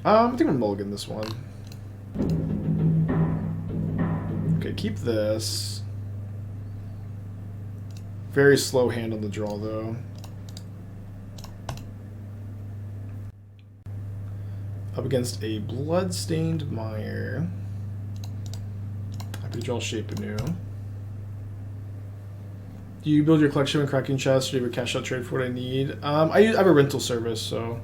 I think I'm mulligan this one. Okay, keep this. Very slow hand on the draw, though. Up against a Bloodstained Mire. I could draw Shape Anew. Do you build your collection with cracking chests, or do you have a cash out trade for what I need? I have a rental service, so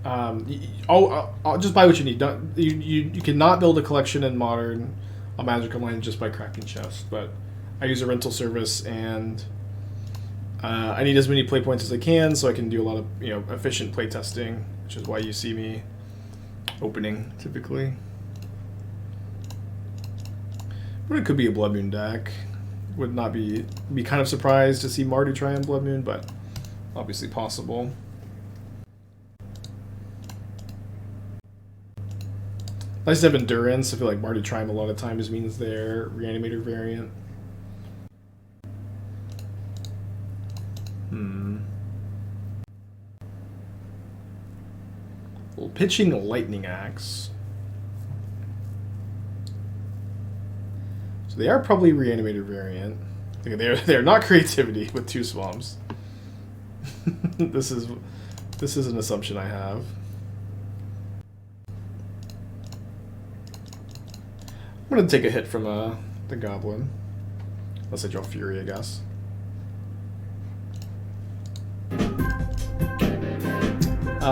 I'll just buy what you need. You cannot build a collection in Modern on Magic Online just by cracking chests, but I use a rental service, and I need as many play points as I can, so I can do a lot of efficient play testing, which is why you see me opening typically. But it could be a Blood Moon deck. Would not be kind of surprised to see Mardu try on Blood Moon, but obviously possible. Nice to have Endurance. I feel like Mardu Triumph a lot of times means their Reanimator variant. Well, pitching Lightning Axe. So they are probably Reanimator variant. They're not Creativity with 2 swamps. This is an assumption I have. I'm gonna take a hit from the Goblin. Unless I draw Fury, I guess.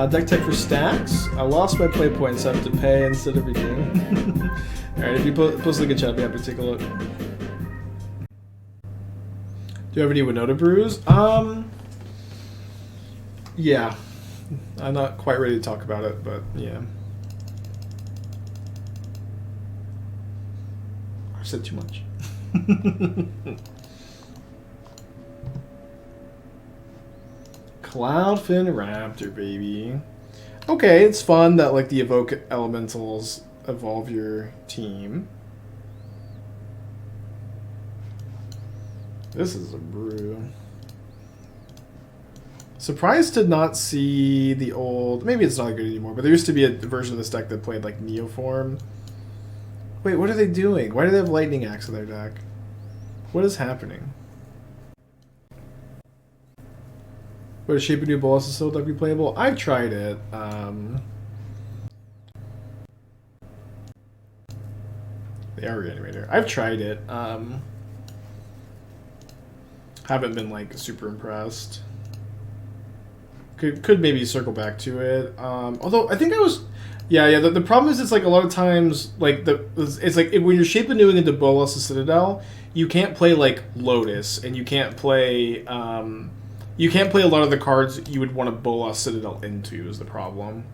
Deck tech for stacks. I lost my play points, so I have to pay instead of redeem. Alright, if you post a good chat, I'll be happy to take a look. Do you have any Winota brews? Yeah. I'm not quite ready to talk about it, but yeah. I said too much. Cloudfin Raptor, baby. Okay, it's fun that like the Evoke Elementals evolve your team. This is a brew. Surprised to not see the old... Maybe it's not good anymore, but there used to be a version of this deck that played like Neoform. Wait, what are they doing? Why do they have Lightning Axe in their deck? What is happening? Would a Shape Anew Bolas still deck be playable? I've tried it. They are Reanimator. I've tried it. Haven't been like super impressed. Could maybe circle back to it. Although I think I was, yeah. The problem is it's like a lot of times like it's like when you're Shape Anewing into Bolas the Citadel, you can't play like Lotus, and you can't play a lot of the cards you would want to Bolas Citadel into is the problem.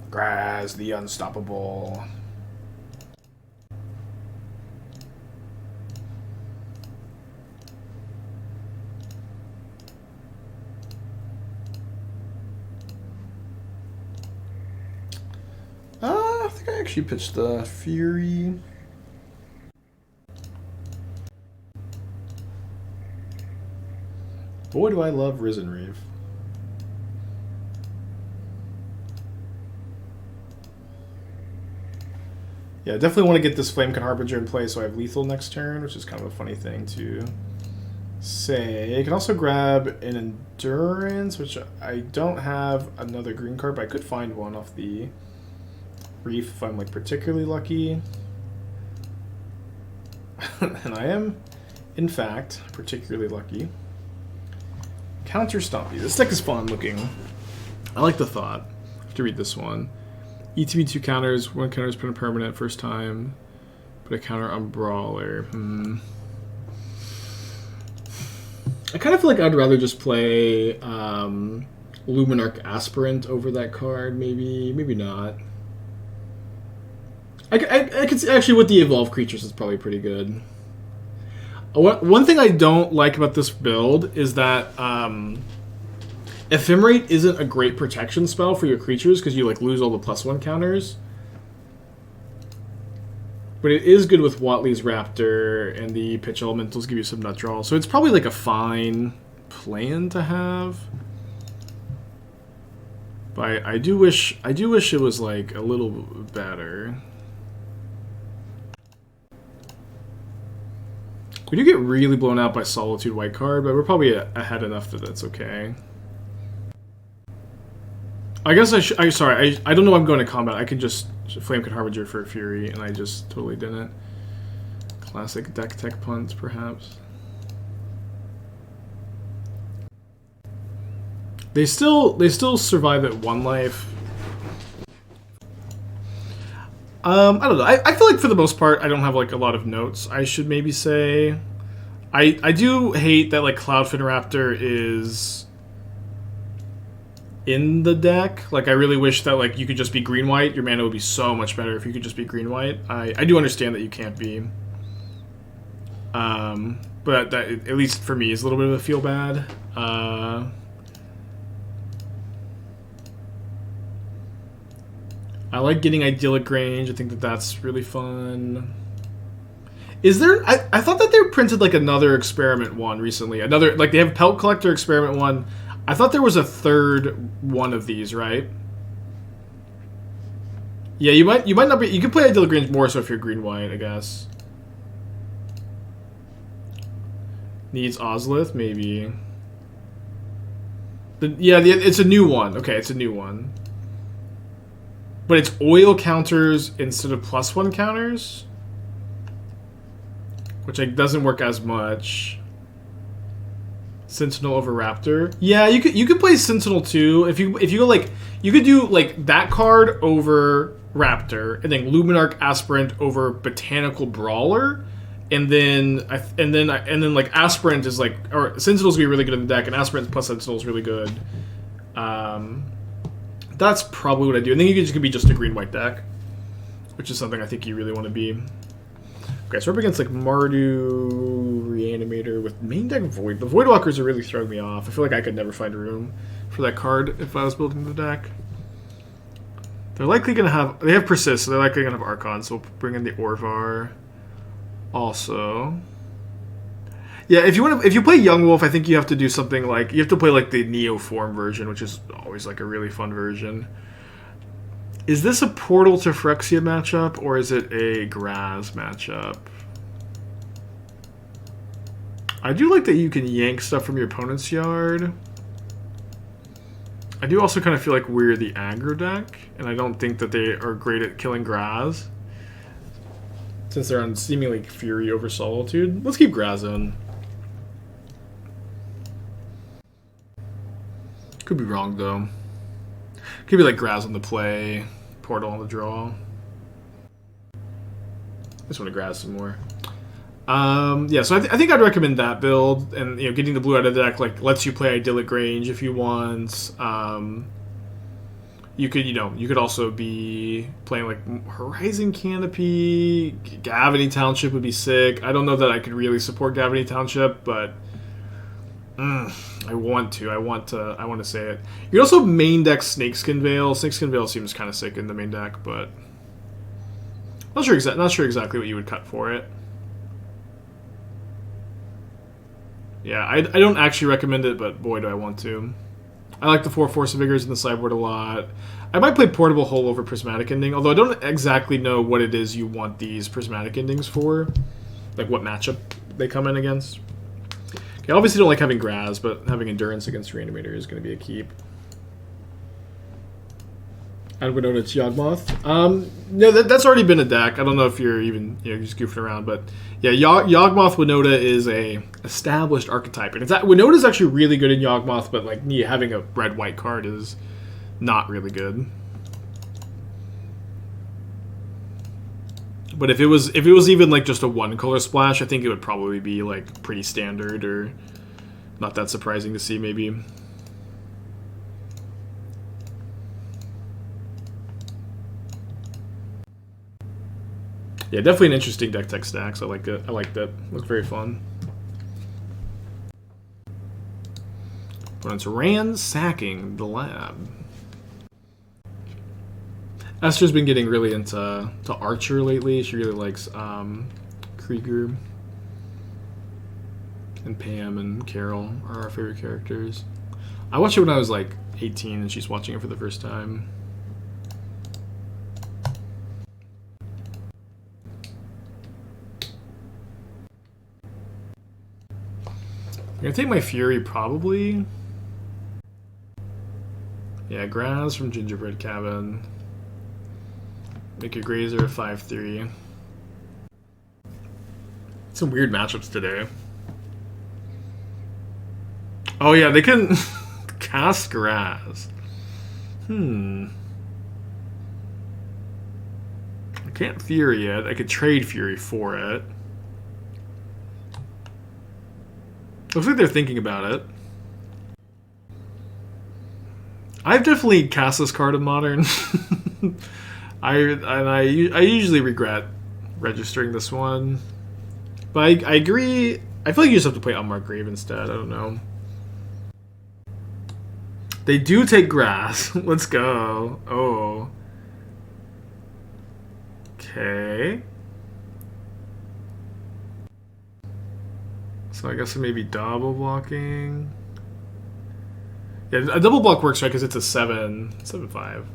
Graaz, the Unstoppable. I think I actually pitched the Fury. Boy, do I love Risen Reef. Yeah, I definitely want to get this Flamekin Harbinger in play so I have lethal next turn, which is kind of a funny thing to say. I can also grab an Endurance, which I don't have another green card, but I could find one off the Reef if I'm like particularly lucky. And I am, in fact, particularly lucky. Counter Stompy. This deck is fun looking. I like the thought. I have to read this one. ETB 2 counters. 1 counter is put in permanent first time. Put a counter on Brawler. I kind of feel like I'd rather just play Luminarch Aspirant over that card. Maybe not. I could see, actually with the evolved creatures it's probably pretty good. One thing I don't like about this build is that Ephemerate isn't a great protection spell for your creatures because you like lose all the +1 counters. But it is good with Watley's Raptor, and the pitch elementals give you some nut draw. So it's probably like a fine plan to have. But I do wish it was like a little better. We do get really blown out by Solitude white card, but we're probably ahead enough that that's okay. I guess I don't know I'm going to combat. I can just Flamekin Harbinger for a Fury, and I just totally didn't. Classic deck tech punt, perhaps. They still survive at 1 life. I don't know. I feel like for the most part I don't have like a lot of notes. I should maybe say I do hate that like Cloudfin Raptor is in the deck. Like I really wish that like you could just be green white. Your mana would be so much better if you could just be green white. I do understand that you can't be. But that at least for me is a little bit of a feel bad. I like getting Idyllic Range. I think that that's really fun. Is there... I thought that they printed, like, another Experiment one recently. Another... Like, they have Pelt Collector Experiment one. I thought there was a third one of these, right? Yeah, you might not be... You can play Idyllic Range more so if you're green-white, I guess. Needs Ozlith, maybe. It's a new one. Okay, it's a new one. But it's oil counters instead of +1 counters, which like doesn't work as much. Sentinel over Raptor. Yeah, you could play Sentinel too. If you go like you could do like that card over Raptor, and then Luminarch Aspirant over Botanical Brawler, and then like Aspirant is like, or Sentinel's gonna be really good in the deck, and Aspirant plus Sentinel is really good. That's probably what I do. I think you just could be just a green-white deck, which is something I think you really want to be. Okay, so we're up against like Mardu, Reanimator with main deck Void. The Voidwalkers are really throwing me off. I feel like I could never find room for that card if I was building the deck. They're likely going to have... They have Persist, so they're likely going to have Archon, so we'll bring in the Orvar also. Yeah, if you play Young Wolf, I think you have to do something like... You have to play like the Neo Form version, which is always like a really fun version. Is this a Portal to Phyrexia matchup, or is it a Graaz matchup? I do like that you can yank stuff from your opponent's yard. I do also kind of feel like we're the aggro deck, and I don't think that they are great at killing Graaz, since they're on seemingly Fury over Solitude. Let's keep Graaz in. Could be wrong, though. Could be like Graaz on the play, Portal on the draw. I just want to Graaz some more. Yeah, so I think I'd recommend that build, and getting the blue out of the deck like lets you play Idyllic Range if you want. You could also be playing like Horizon Canopy. Gavany Township would be sick. I don't know that I could really support Gavany Township, but I want to say it. You could also main deck Snakeskin Veil. Snakeskin Veil seems kind of sick in the main deck, but not sure exactly what you would cut for it. Yeah, I don't actually recommend it, but boy, do I want to. I like the 4 Force of Vigors in the sideboard a lot. I might play Portable Hole over Prismatic Ending, although I don't exactly know what it is you want these Prismatic Endings for. Like what matchup they come in against. Okay, obviously don't like having Graaz, but having Endurance against Reanimator is going to be a keep. And Winota to Yawgmoth. No, that's already been a deck. I don't know if you're even just goofing around, but yeah, Yawgmoth Winota is a established archetype, and Winota is actually really good in Yawgmoth, but like having a red-white card is not really good. But if it was even like just a 1-color splash, I think it would probably be like pretty standard or not that surprising to see maybe. Yeah, definitely an interesting deck tech stacks. I like it. I like that. Looks very fun. Opponent's ransacking the lab. Esther's been getting really into Archer lately. She really likes Krieger. And Pam and Carol are our favorite characters. I watched it when I was like 18 and she's watching it for the first time. I'm gonna take my Fury, probably. Yeah, Graaz from Gingerbread Cabin. Make a Grazer 5/3. Some weird matchups today. Oh yeah, they can cast Graaz. I can't Fury it. I could trade Fury for it. Looks like they're thinking about it. I've definitely cast this card in Modern. I usually regret registering this one. But I agree. I feel like you just have to play Unmarked Grave instead. I don't know. They do take Graaz. Let's go. Oh. Okay. So I guess it may be double blocking. Yeah, a double block works, right? Because it's a 7/5.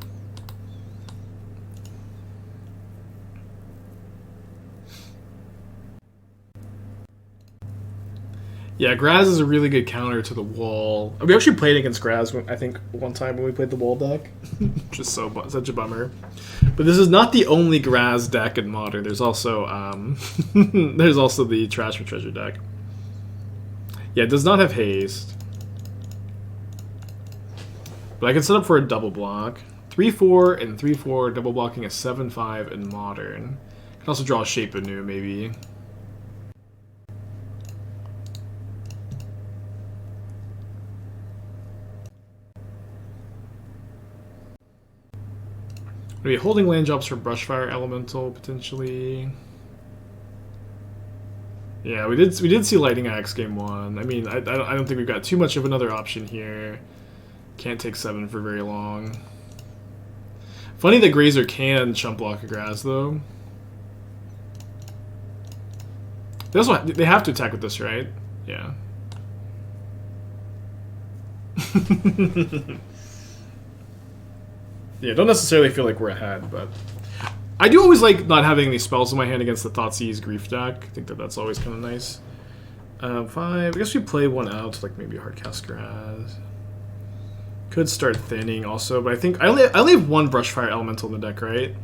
Yeah, Graaz is a really good counter to the wall. We actually played against Graaz, I think, one time when we played the wall deck. Just such a bummer. But this is not the only Graaz deck in Modern. There's also there's also the Trash for Treasure deck. Yeah, it does not have haste. But I can set up for a double block. 3/4 and 3/4 double blocking a 7/5 in Modern. I can also draw a Shape Anew, maybe. Maybe holding land drops for Brushfire Elemental, potentially. Yeah, we did see Lightning Axe game 1. I mean, I don't think we've got too much of another option here. Can't take 7 for very long. Funny that Grazer can chump block a Graaz, though. They have to attack with this, right? Yeah. Yeah, don't necessarily feel like we're ahead, but I do always like not having any spells in my hand against the Thoughtseize Grief deck. I think that's always kind of nice. 5. I guess we play one out to like maybe a Hardcast Graaz. Could start thinning also, but I think I only have one Brushfire Elemental in the deck, right?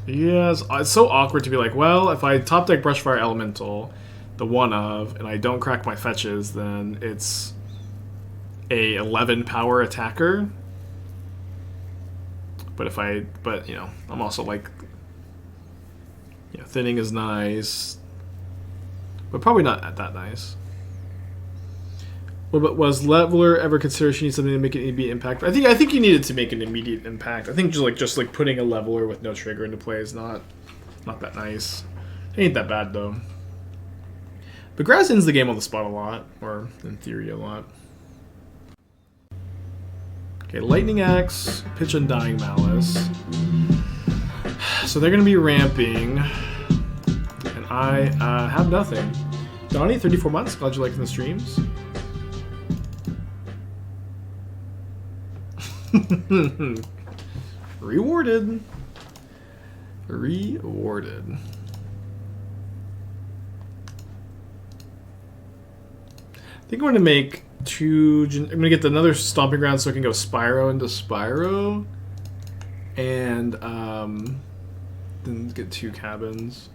Yes, it's so awkward to be like, well, if I top deck Brushfire Elemental, the one of, and I don't crack my fetches, then it's a 11 power attacker. But you know, I'm also like, yeah, thinning is nice, but probably not that nice. Well, but was Leveler ever considered she needs something to make an immediate impact? I think you needed to make an immediate impact. I think just like putting a Leveler with no trigger into play is not that nice. It ain't that bad though. But Graaz ends the game on the spot a lot, or in theory a lot. Okay, Lightning Axe, Pitch Undying Malice. So they're going to be ramping, and I have nothing. Donnie, 34 months, glad you're liking the streams. Rewarded. Rewarded. I think I'm going to make I'm going to get another Stomping Ground so I can go Spyro into Spyro. And then get 2 cabins.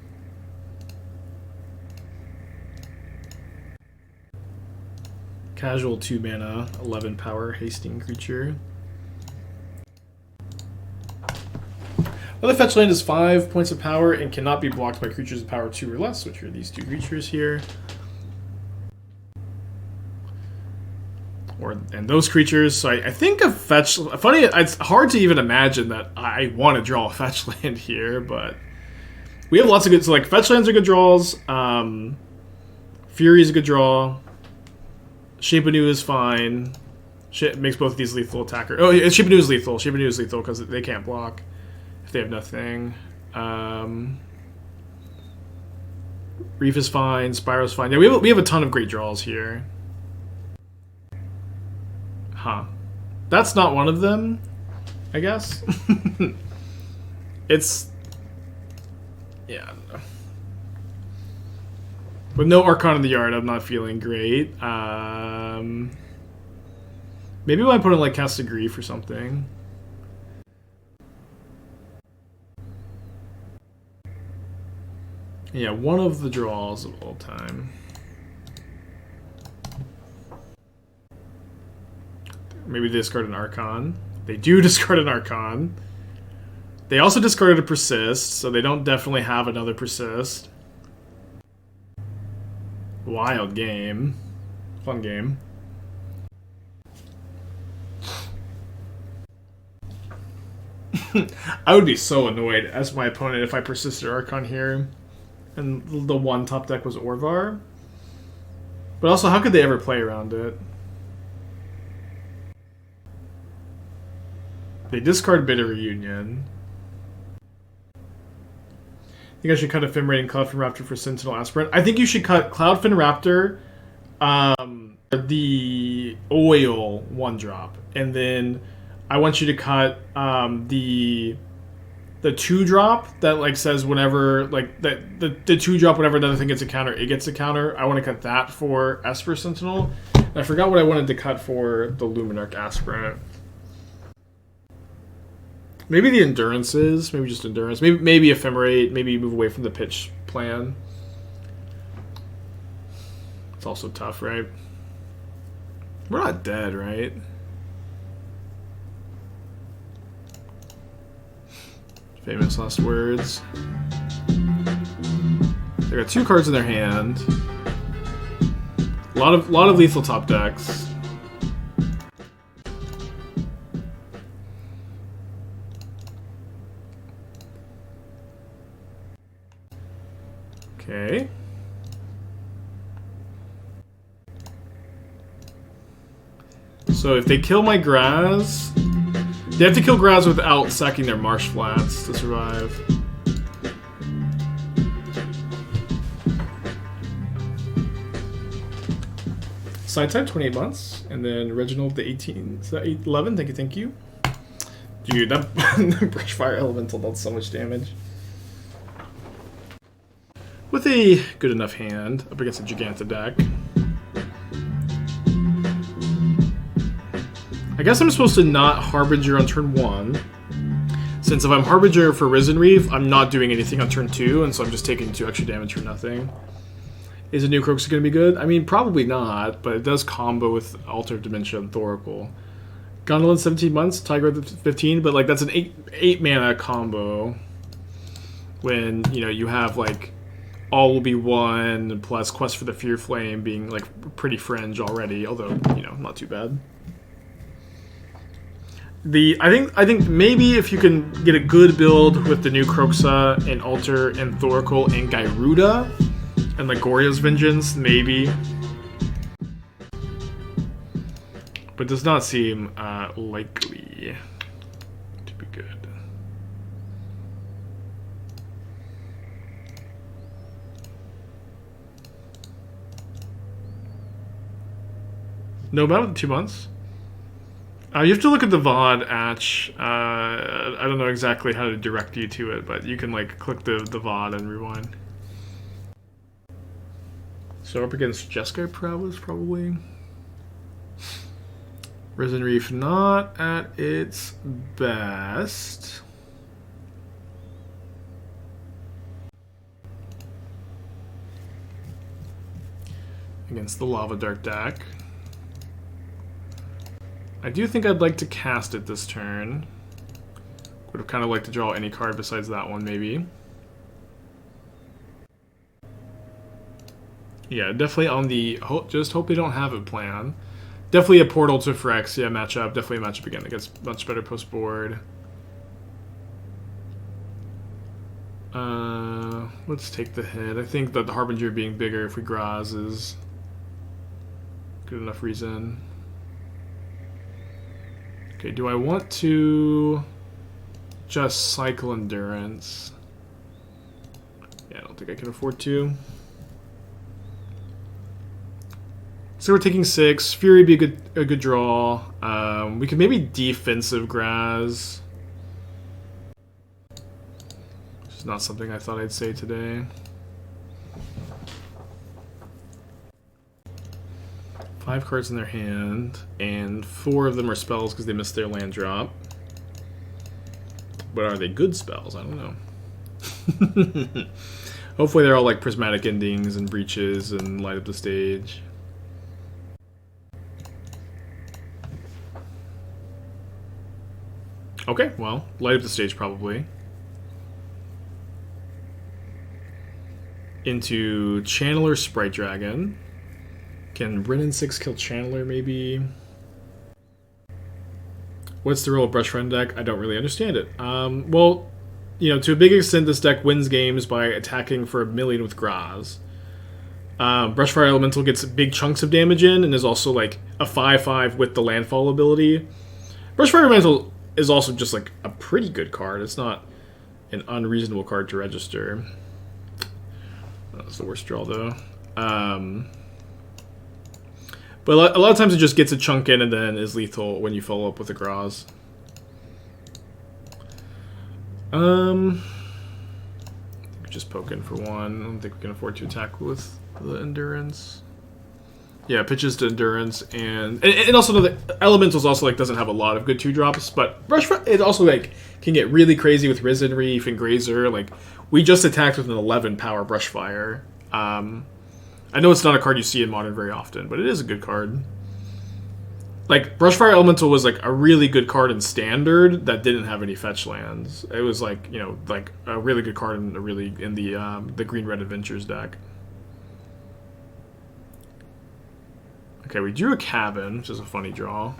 Casual 2 mana, 11 power, hasting creature. Other fetch land is 5 points of power and cannot be blocked by creatures of power 2 or less, which are these 2 creatures here. And those creatures, so I think a fetch... Funny, it's hard to even imagine that I want to draw a fetch land here, but... We have lots of good... So, like, fetch lands are good draws. Fury is a good draw. Shape Anew is fine. Makes both of these lethal attacker. Oh, yeah, Shape Anew is lethal. Shape Anew is lethal because they can't block if they have nothing. Reef is fine. Spyro's fine. Yeah, we have a ton of great draws here. Huh. That's not one of them, I guess. It's... yeah, I don't know. With no Archon in the yard, I'm not feeling great. Maybe when I put in like Cast of Grief or something. Yeah, one of the draws of all time. Maybe they discard an Archon. They do discard an Archon. They also discarded a Persist, so they don't definitely have another Persist. Wild game. Fun game. I would be so annoyed as my opponent if I persisted Archon here. And the one top deck was Orvar. But also, how could they ever play around it? They discard Bitter Reunion. I think I should cut Ephemerate and Cloudfin Raptor for Sentinel Aspirant. I think you should cut Cloudfin Raptor, the Oil 1-drop. And then I want you to cut the 2-drop that like says whenever like that the 2-drop whenever another thing gets a counter, it gets a counter. I want to cut that for Esper Sentinel. And I forgot what I wanted to cut for the Luminarch Aspirant. Maybe the Endurances, maybe just Endurance, maybe Ephemerate, maybe move away from the pitch plan. It's also tough, right? We're not dead, right? Famous last words. They got 2 cards in their hand. A lot of lethal top decks. Okay. So if they kill my Graaz, they have to kill Graaz without sacking their Marsh Flats to survive. Side type 28 months, and then Reginald the 18, so 11. Thank you. Dude, that Brushfire Elemental dealt so much damage. With a good enough hand up against a Giganta deck. I guess I'm supposed to not Harbinger on turn 1. Since if I'm Harbinger for Risen Reef, I'm not doing anything on turn 2, and so I'm just taking 2 extra damage for nothing. Is a new Croaks going to be good? I mean, probably not, but it does combo with Altar of Dementia and Thoracle. Gondolin 17 months, Tiger 15, but like that's an 8 mana combo. When, you know, you have like All Will Be One plus Quest for the Fear Flame being like pretty fringe already, although, you know, not too bad. I think maybe if you can get a good build with the new Kroxa and Altar and Thoracle and Gyruda and like Goria's Vengeance, maybe. But does not seem likely to be good. No, about 2 months. You have to look at the VOD, Atch. I don't know exactly how to direct you to it, but you can like click the VOD and rewind. So up against Jeskai Prowess, probably. Risen Reef not at its best. Against the Lava Dark deck. I do think I'd like to cast it this turn. Would have kind of liked to draw any card besides that one, maybe. Yeah, definitely on the... just hope they don't have a plan. Definitely a Portal to Phyrexia matchup. Definitely a matchup again that gets much better post-board. Let's take the hit. I think that the Harbinger being bigger if we Graaz is good enough reason. Okay, do I want to just cycle Endurance? Yeah, I don't think I can afford to. So we're taking 6. Fury would be a good draw. We could maybe defensive Graaz. Which is not something I thought I'd say today. 5 cards in their hand, and 4 of them are spells because they missed their land drop. But are they good spells? I don't know. Hopefully they're all like prismatic endings and breaches and light up the stage. Okay, well, light up the stage probably. Into Channeler Sprite Dragon. Can Wrenn and Six kill Channeler maybe? What's the role of Brushfire deck? I don't really understand it. Well, you know, to a big extent, this deck wins games by attacking for 1 million with Graaz. Brushfire Elemental gets big chunks of damage in, and is also like a 5/5 with the landfall ability. Brushfire Elemental is also just like a pretty good card. It's not an unreasonable card to register. That's the worst draw though. But a lot of times it just gets a chunk in and then is lethal when you follow up with a Graaz. Just poke in for 1. I don't think we can afford to attack with the Endurance. Yeah, pitches to Endurance, and also the Elementals also like doesn't have a lot of good 2-drops, but Brushfire, it also like can get really crazy with Risen Reef and Grazer. Like we just attacked with an 11 power Brushfire. I know it's not a card you see in Modern very often, but it is a good card. Like Brushfire Elemental was like a really good card in Standard that didn't have any fetch lands. It was like, you know, like a really good card in the Green Red Adventures deck. Okay, we drew a Cabin, which is a funny draw.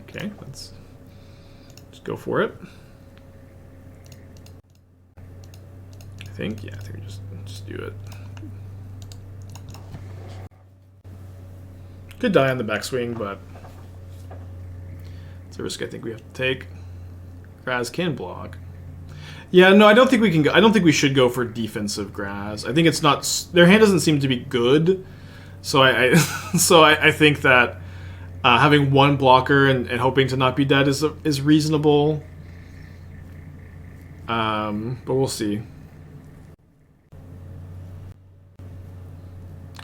Okay, let's just go for it. I think we just do it. Could die on the backswing, but it's a risk I think we have to take. Graaz can block. Yeah, no, I don't think we can go. I don't think we should go for defensive Graaz. I think it's not. Their hand doesn't seem to be good, so I think that having 1 blocker and hoping to not be dead is reasonable. But we'll see.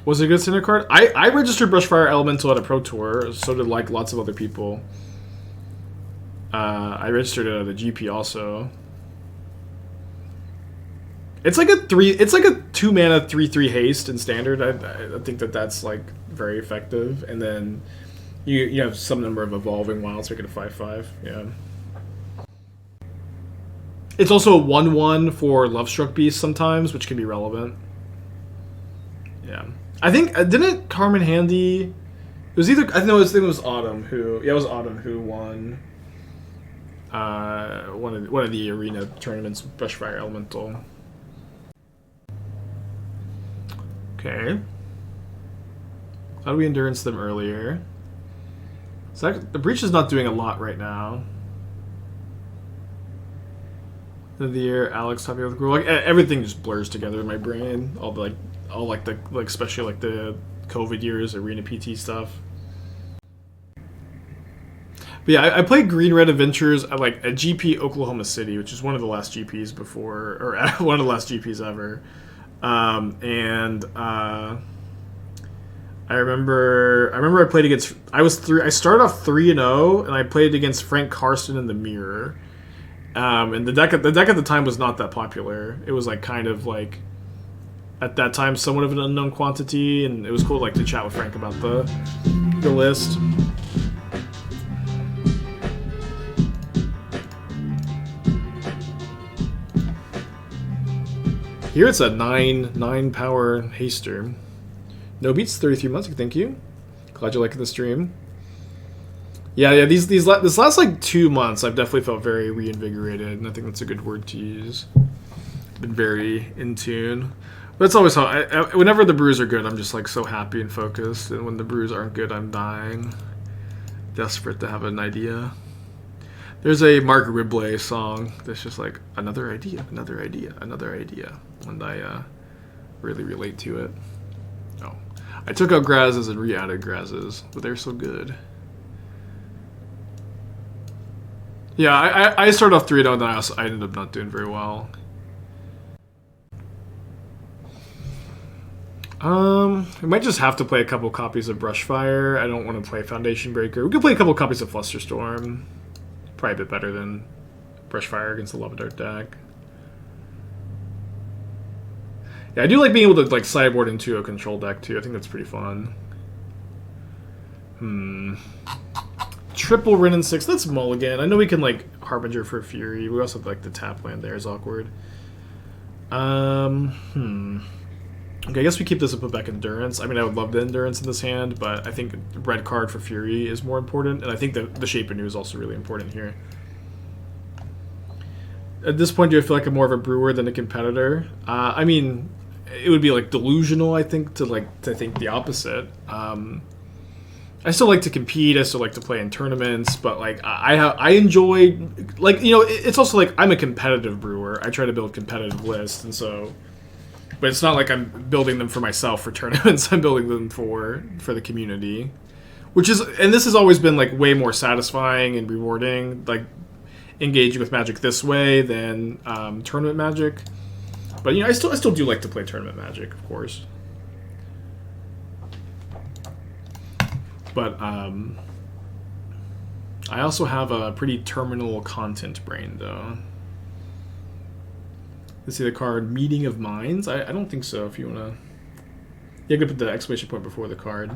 Was it a good center card? I registered Brushfire Elemental at a Pro Tour, so did like lots of other people. I registered it at a GP also. It's like a 2-mana 3/3 haste in Standard. I think that's like very effective, and then you have some number of evolving wilds, make it a 5/5. Yeah. It's also a 1/1 for Lovestruck Beast sometimes, which can be relevant. Yeah. I think didn't Carmen Handy? It was either I think it was Autumn who it was Autumn who won one of the arena tournaments with Brushfire Elemental. Okay. How do we endurance them earlier? So the breach is not doing a lot right now. End of the year, Alex talking about the like everything just blurs together in my brain. Especially like the COVID years, arena PT stuff. But yeah, I played Green Red Adventures at like a GP Oklahoma City, which is one of the last GPs before, or one of the last GPs ever. I remember I played against. I started off 3-0, and I played against Frank Karsten in the Mirror. And the deck at the time was not that popular. It was like kind of like at that time somewhat of an unknown quantity, and it was cool like to chat with Frank about the list. Here it's a 9 power haster. No beats, 33 months. Thank you. Glad you're liking the stream. Yeah. This last like 2 months, I've definitely felt very reinvigorated, and I think that's a good word to use. Been very in tune. But it's always how. Whenever the brews are good, I'm just like so happy and focused, and when the brews aren't good, I'm dying, desperate to have an idea. There's a Mark Ribley song that's just like, another idea, another idea, another idea. And I really relate to it. Oh. I took out Graazes and re-added Graazes, but they're so good. Yeah, I started off 3-0, and then I ended up not doing very well. We might just have to play a couple copies of Brushfire. I don't want to play Foundation Breaker. We could play a couple copies of Flusterstorm. Probably a bit better than Brushfire against the Lava Dart deck. Yeah, I do like being able to like sideboard into a control deck too. I think that's pretty fun. Triple Wrenn and Six. That's mulligan. I know we can like Harbinger for Fury. We also have like the tap land there is awkward. Okay, I guess we keep this and put back Endurance. I mean, I would love the Endurance in this hand, but I think red card for Fury is more important, and I think that the Shape Anew is also really important here. At this point, do I feel like I'm more of a brewer than a competitor? I mean, it would be like delusional, I think, to think the opposite. I still like to compete. I still like to play in tournaments, but like I enjoy, like, you know, it's also like I'm a competitive brewer. I try to build competitive lists, and so. But it's not like I'm building them for myself for tournaments. I'm building them for the community, which is, and this has always been like way more satisfying and rewarding, like engaging with Magic this way than tournament Magic. But you know, I still do like to play tournament Magic, of course. But I also have a pretty terminal content brain, though. Let's see the card, Meeting of Minds. I don't think so, if you want to... Yeah, I'm going to put the exclamation point before the card.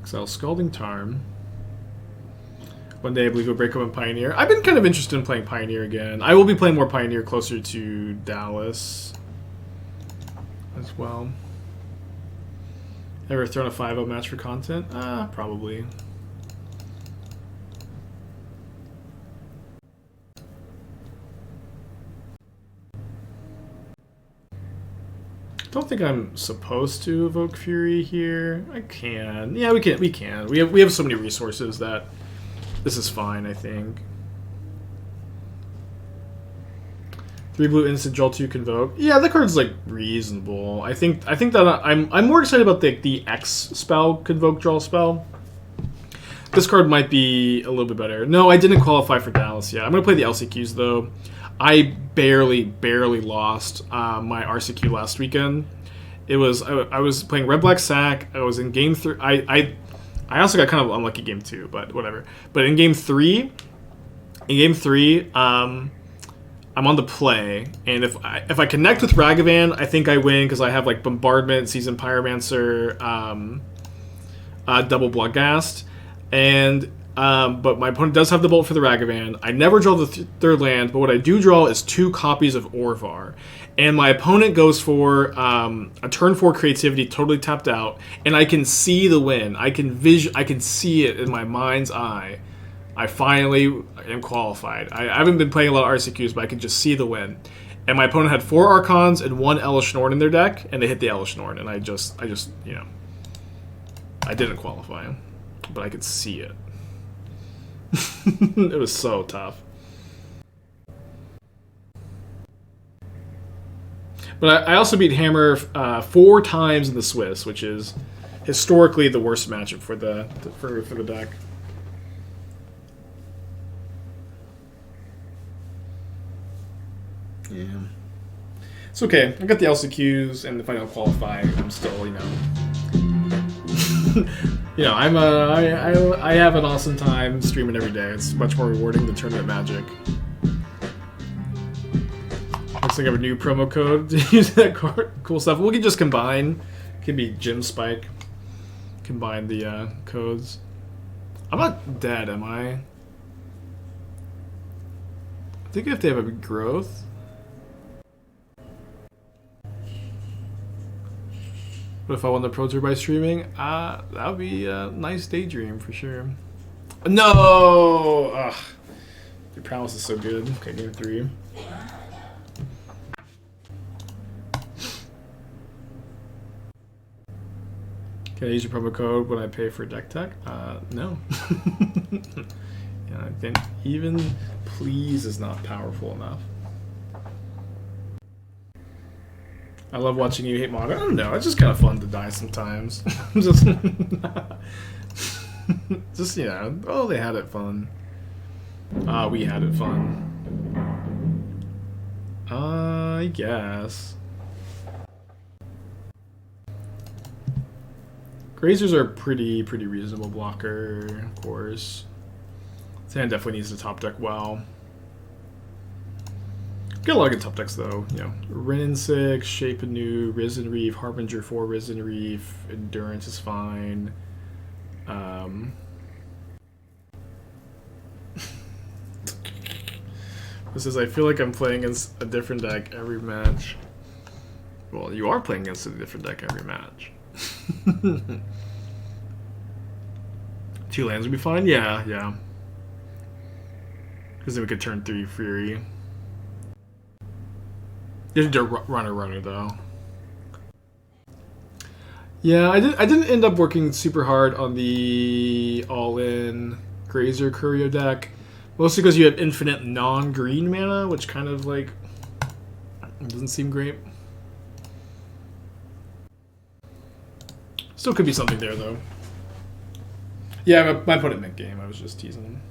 Exile Scalding Tarn. One day I believe we'll break up in Pioneer. I've been kind of interested in playing Pioneer again. I will be playing more Pioneer closer to Dallas as well. Ever thrown a 5-0 match for content? Probably. Don't think I'm supposed to evoke Fury here. I can. Yeah, we can. We have so many resources that this is fine, I think. 3 blue instant draw 2 convoke. Yeah, the card's like reasonable. I think that I'm more excited about the X spell, convoke draw spell. This card might be a little bit better. No, I didn't qualify for Dallas yet. I'm gonna play the LCQs though. I barely lost my RCQ last weekend. It was I was playing Red Black Sack. I was in game 3. I also got kind of unlucky game 2, but whatever. But in game 3, I'm on the play, and if I connect with Ragavan, I think I win because I have like Bombardment, Seasoned Pyromancer, double Bloodghast, and but my opponent does have the Bolt for the Ragavan. I never draw the third land, but what I do draw is 2 copies of Orvar. And my opponent goes for a turn 4 creativity, totally tapped out, and I can see the win. I can see it in my mind's eye. I finally am qualified. I haven't been playing a lot of RCQs, but I can just see the win. And my opponent had 4 Archons and 1 Elish Norn in their deck, and they hit the Elish Norn, and I just you know, I didn't qualify, but I could see it. It was so tough. But I also beat Hammer 4 times in the Swiss, which is historically the worst matchup for the deck. Yeah, it's okay. I got the LCQs, and if I don't qualify, I'm still, you know, you know, I have an awesome time streaming every day. It's much more rewarding than tournament Magic. Looks like I have a new promo code to use that card. Cool stuff. We can just combine. It could be Gym Spike. Combine the codes. I'm not dead, am I? I think if they have a big growth. But if I won the Pro Tour by streaming, that would be a nice daydream for sure. No! Ugh. Your prowess is so good. Okay, game 3. Can I use your promo code when I pay for deck tech? No. Yeah, I think even please is not powerful enough. I love watching you hate Modern. I don't know. It's just kind of fun to die sometimes. just, just, you know. Oh, they had it fun. We had it fun. I guess. Grazers are a pretty reasonable blocker, of course. Sand definitely needs to top deck well. Got a lot of good top decks though. You know, Wrenn and Six, Shape Anew, Risen Reef, Harbinger for Risen Reef, Endurance is fine. This is, I feel like I'm playing against a different deck every match. Well, you are playing against a different deck every match. 2 lands would be fine? Yeah, yeah. Because then we could turn 3 Fury. You have to do runner though. Yeah, I didn't end up working super hard on the all-in Grazer Curio deck. Mostly because you have infinite non-green mana, which kind of like doesn't seem great. Still could be something there though. Yeah, my opponent meant game. I was just teasing him.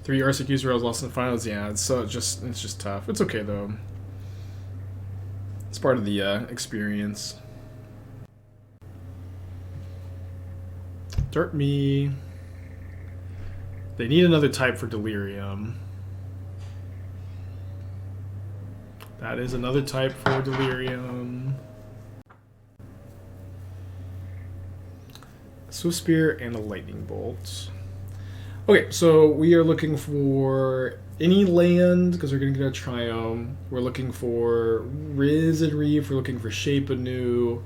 3 RCQs rails lost in the finals. Yeah, it's just tough. It's okay though. It's part of the experience. Dirt me. They need another type for Delirium. That is another type for Delirium. Swift Spear and a Lightning Bolt. Okay, so we are looking for any land because we're going to get a Triome. We're looking for Risen Reef. We're looking for Shape Anew.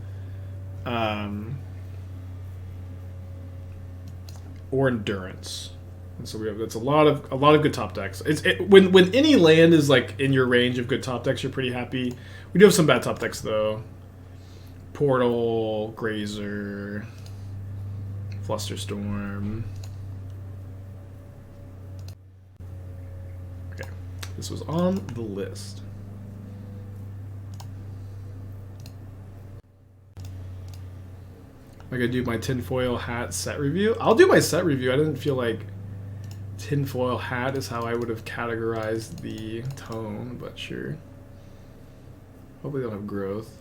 Or Endurance. And so we have that's a lot of good top decks. When any land is like in your range of good top decks, you're pretty happy. We do have some bad top decks though. Portal, Grazer, Flusterstorm. Okay, this was on the list. I gotta do my tinfoil hat set review. I'll do my set review. I didn't feel like tinfoil hat is how I would have categorized the tone, but sure. Hopefully they'll have growth.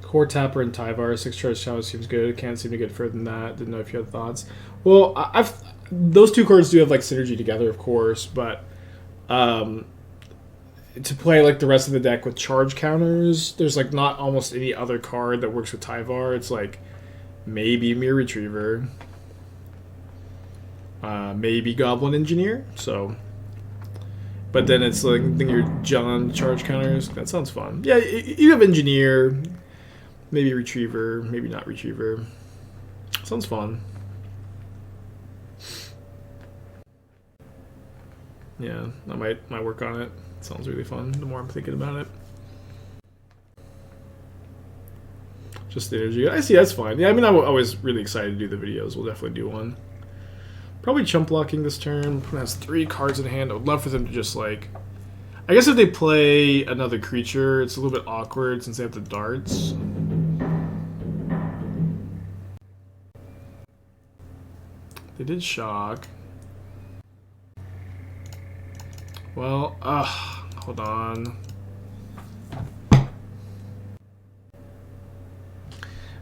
Core Tapper and Tyvar, 6 charge challenge seems good. Can't seem to get further than that. Didn't know if you had thoughts. Well, those 2 cards do have like synergy together, of course, but to play like the rest of the deck with charge counters, there's like not almost any other card that works with Tyvar. It's like maybe Mirror Retriever, maybe Goblin Engineer. So, but then it's like then your John charge counters. That sounds fun. Yeah, you have Engineer. Maybe Retriever, maybe not Retriever. Sounds fun. Yeah, I might work on it. Sounds really fun the more I'm thinking about it. Just the energy. I see, that's fine. Yeah, I mean, I was really excited to do the videos. We'll definitely do one. Probably chump blocking this turn. Opponent has 3 cards in hand. I would love for them to just like... I guess if they play another creature, it's a little bit awkward since they have the darts. They did shock. Well, hold on.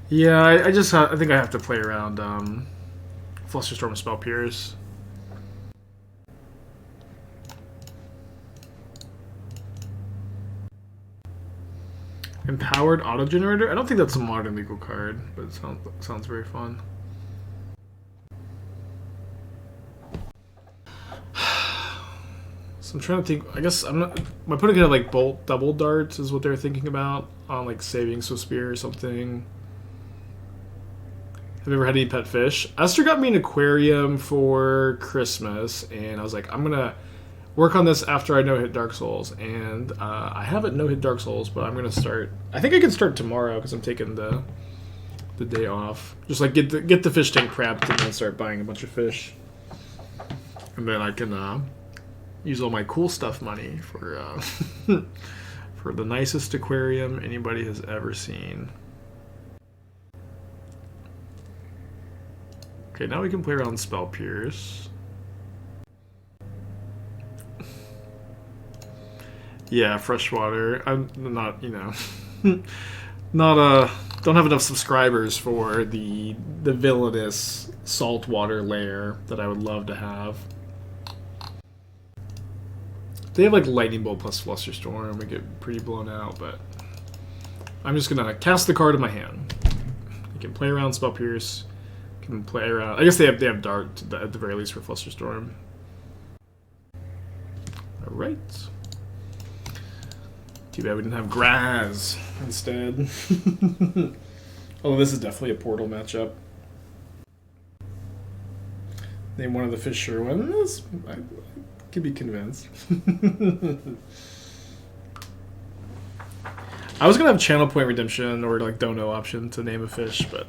Yeah, I think I have to play around Flusterstorm and Spell Pierce. Empowered Auto Generator? I don't think that's a modern legal card, but it sounds very fun. So I'm trying to think. I guess I'm not. My opponent could have like bolt double darts is what they're thinking about on like saving Swift Spear or something. Have you ever had any pet fish? Esther got me an aquarium for Christmas, and I was like, I'm gonna work on this after I no-hit Dark Souls, and I haven't no-hit Dark Souls, but I'm gonna start. I think I can start tomorrow because I'm taking the day off. Just like get the fish tank prepped and then start buying a bunch of fish, and then I can use all my cool stuff money for for the nicest aquarium anybody has ever seen. Okay, now we can play around Spell Pierce. Yeah, freshwater. I'm not, you know, don't have enough subscribers for the villainous saltwater lair that I would love to have. They have like Lightning Bolt plus Flusterstorm. We get pretty blown out, but I'm just gonna cast the card in my hand. You can play around Spell Pierce. Can play around. I guess they have Dart at the very least for Flusterstorm. All right. Too bad we didn't have Graaz instead. Although this is definitely a Portal matchup. Name one of the fish sure ones. I could be convinced. I was gonna have Channel Point Redemption or like Dono option to name a fish, but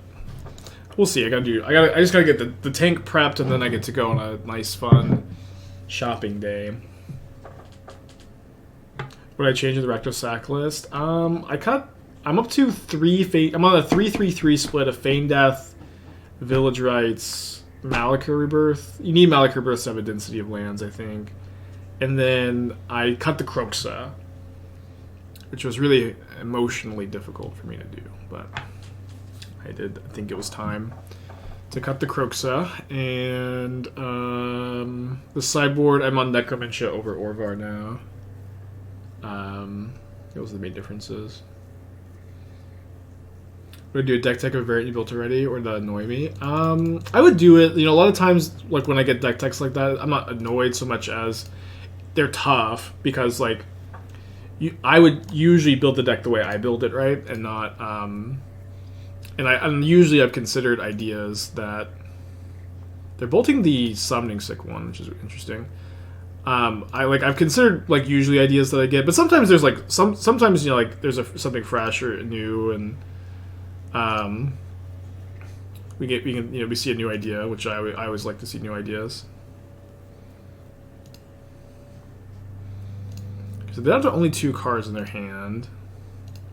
we'll see. I just gotta get the tank prepped, and then I get to go on a nice, fun shopping day. What did I change in the Recto Sack list? I'm up to 3 I'm on a 3-3-3 split of Feign Death, Village Rites, Malachor Rebirth. You need Malachor Rebirth to have a density of lands, I think. And then I cut the Kroxa, which was really emotionally difficult for me to do, but I think it was time to cut the Kroxa. And the sideboard, I'm on Necromancia over Orvar now. Those are the main differences. Would I do a deck tech of a variant you built already, or did that annoy me? I would do it. You know, a lot of times, like when I get deck techs like that, I'm not annoyed so much as they're tough, because like I would usually build the deck the way I build it, right, and not and usually I've considered ideas that they're bolting the Summoning Sick one, which is interesting. I've considered like usually ideas that I get, but sometimes there's like sometimes you know like there's something fresh or new, and we see a new idea, which I always like to see new ideas. So they have only 2 cards in their hand.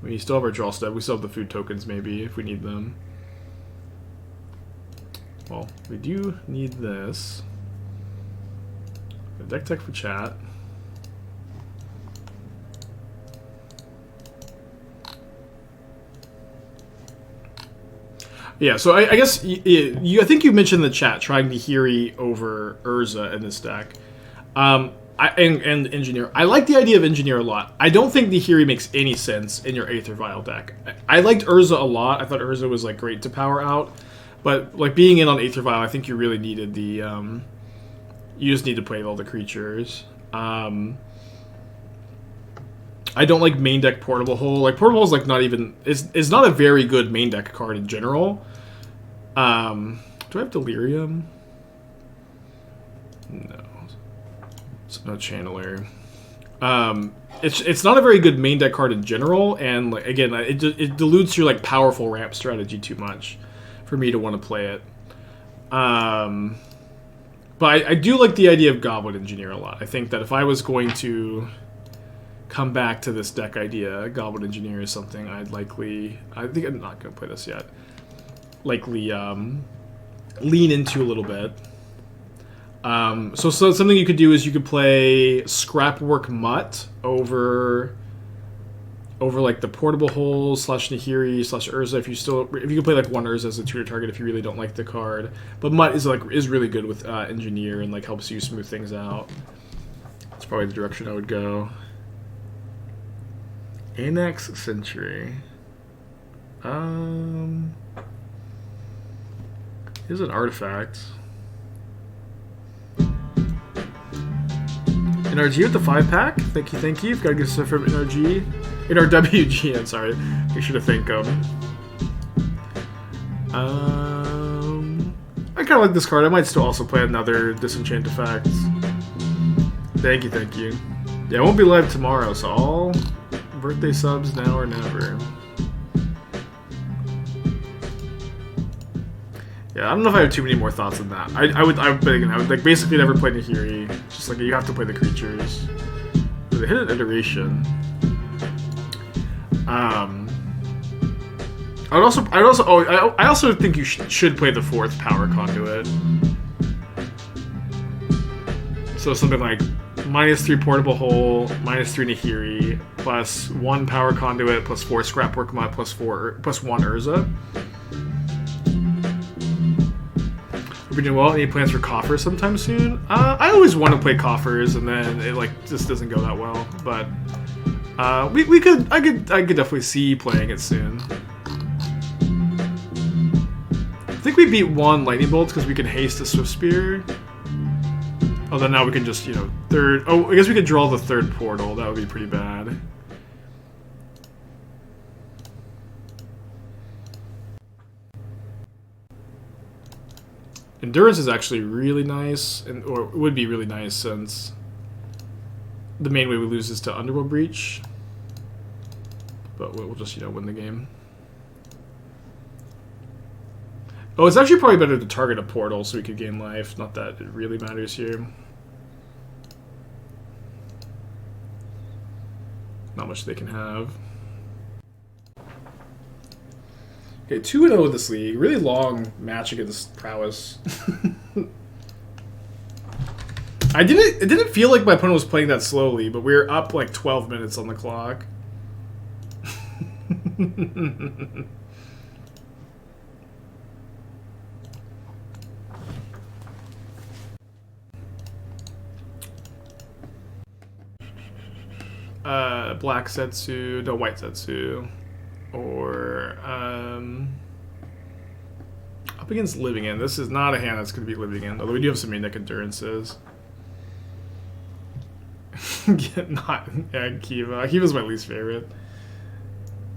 We still have our draw step. We still have the food tokens maybe if we need them. Well, we do need this. Deck tech for chat. Yeah, so I guess I think you mentioned in the chat trying Nihiri over Urza in this deck. And Engineer. I like the idea of Engineer a lot. I don't think Nihiri makes any sense in your Aether Vial deck. I liked Urza a lot. I thought Urza was like great to power out, but like being in on Aether Vial, I think you really needed the. You just need to play all the creatures. I don't like main deck Portable Hole. Like Portable Hole is like not even is not a very good main deck card in general. Do I have Delirium? No. It's no Channeler. It's not a very good main deck card in general, and like again, it dilutes your like powerful ramp strategy too much for me to want to play it. But I do like the idea of Goblin Engineer a lot. I think that if I was going to come back to this deck idea, Goblin Engineer is something I'd likely... I think I'm not going to play this yet. Likely lean into a little bit. So something you could do is you could play Scrapwork Mutt over like the Portable Hole / Nihiri / Urza if you can play like one Urza as a tutor target if you really don't like the card. But Mutt is really good with Engineer and like helps you smooth things out. That's probably the direction I would go. Anax Sentry. Here's an artifact. NRG with the 5-pack. Thank you. You've got to get stuff from NRG. NRWG, I'm sorry. You should have thanked them. kind of like this card. I might still also play another Disenchant effect. Thank you, thank you. Yeah, I won't be live tomorrow, so all birthday subs now or never. Yeah, I don't know if I have too many more thoughts on that. I would like basically never play Nahiri. Just like you have to play the creatures. With a hidden iteration. I also think you should play the 4th power conduit. So something like -3 portable hole, -3 Nahiri, plus 1 power conduit, plus 4 scrapwork mod, plus 1 Urza. Hope you're doing well. Any plans for coffers sometime soon? I always want to play coffers, and then it like just doesn't go that well. But I could definitely see playing it soon. I think we beat 1 lightning bolts because we can haste a swift spear. Oh, then now we can just, you know, third. Oh, I guess we could draw the 3rd portal. That would be pretty bad. Endurance is actually really nice, or would be really nice since the main way we lose is to Underworld Breach. But we'll just, you know, win the game. Oh, it's actually probably better to target a portal so we could gain life. Not that it really matters here. Not much they can have. Okay, 2-0 in this league. Really long match against Prowess. It didn't feel like my opponent was playing that slowly, but we were up like 12 minutes on the clock. Black Setsu, no, white Setsu, or up against Living In. This is not a hand that's going to be Living In, although we do have some Manic Endurances. Kiva. Kiva's my least favorite.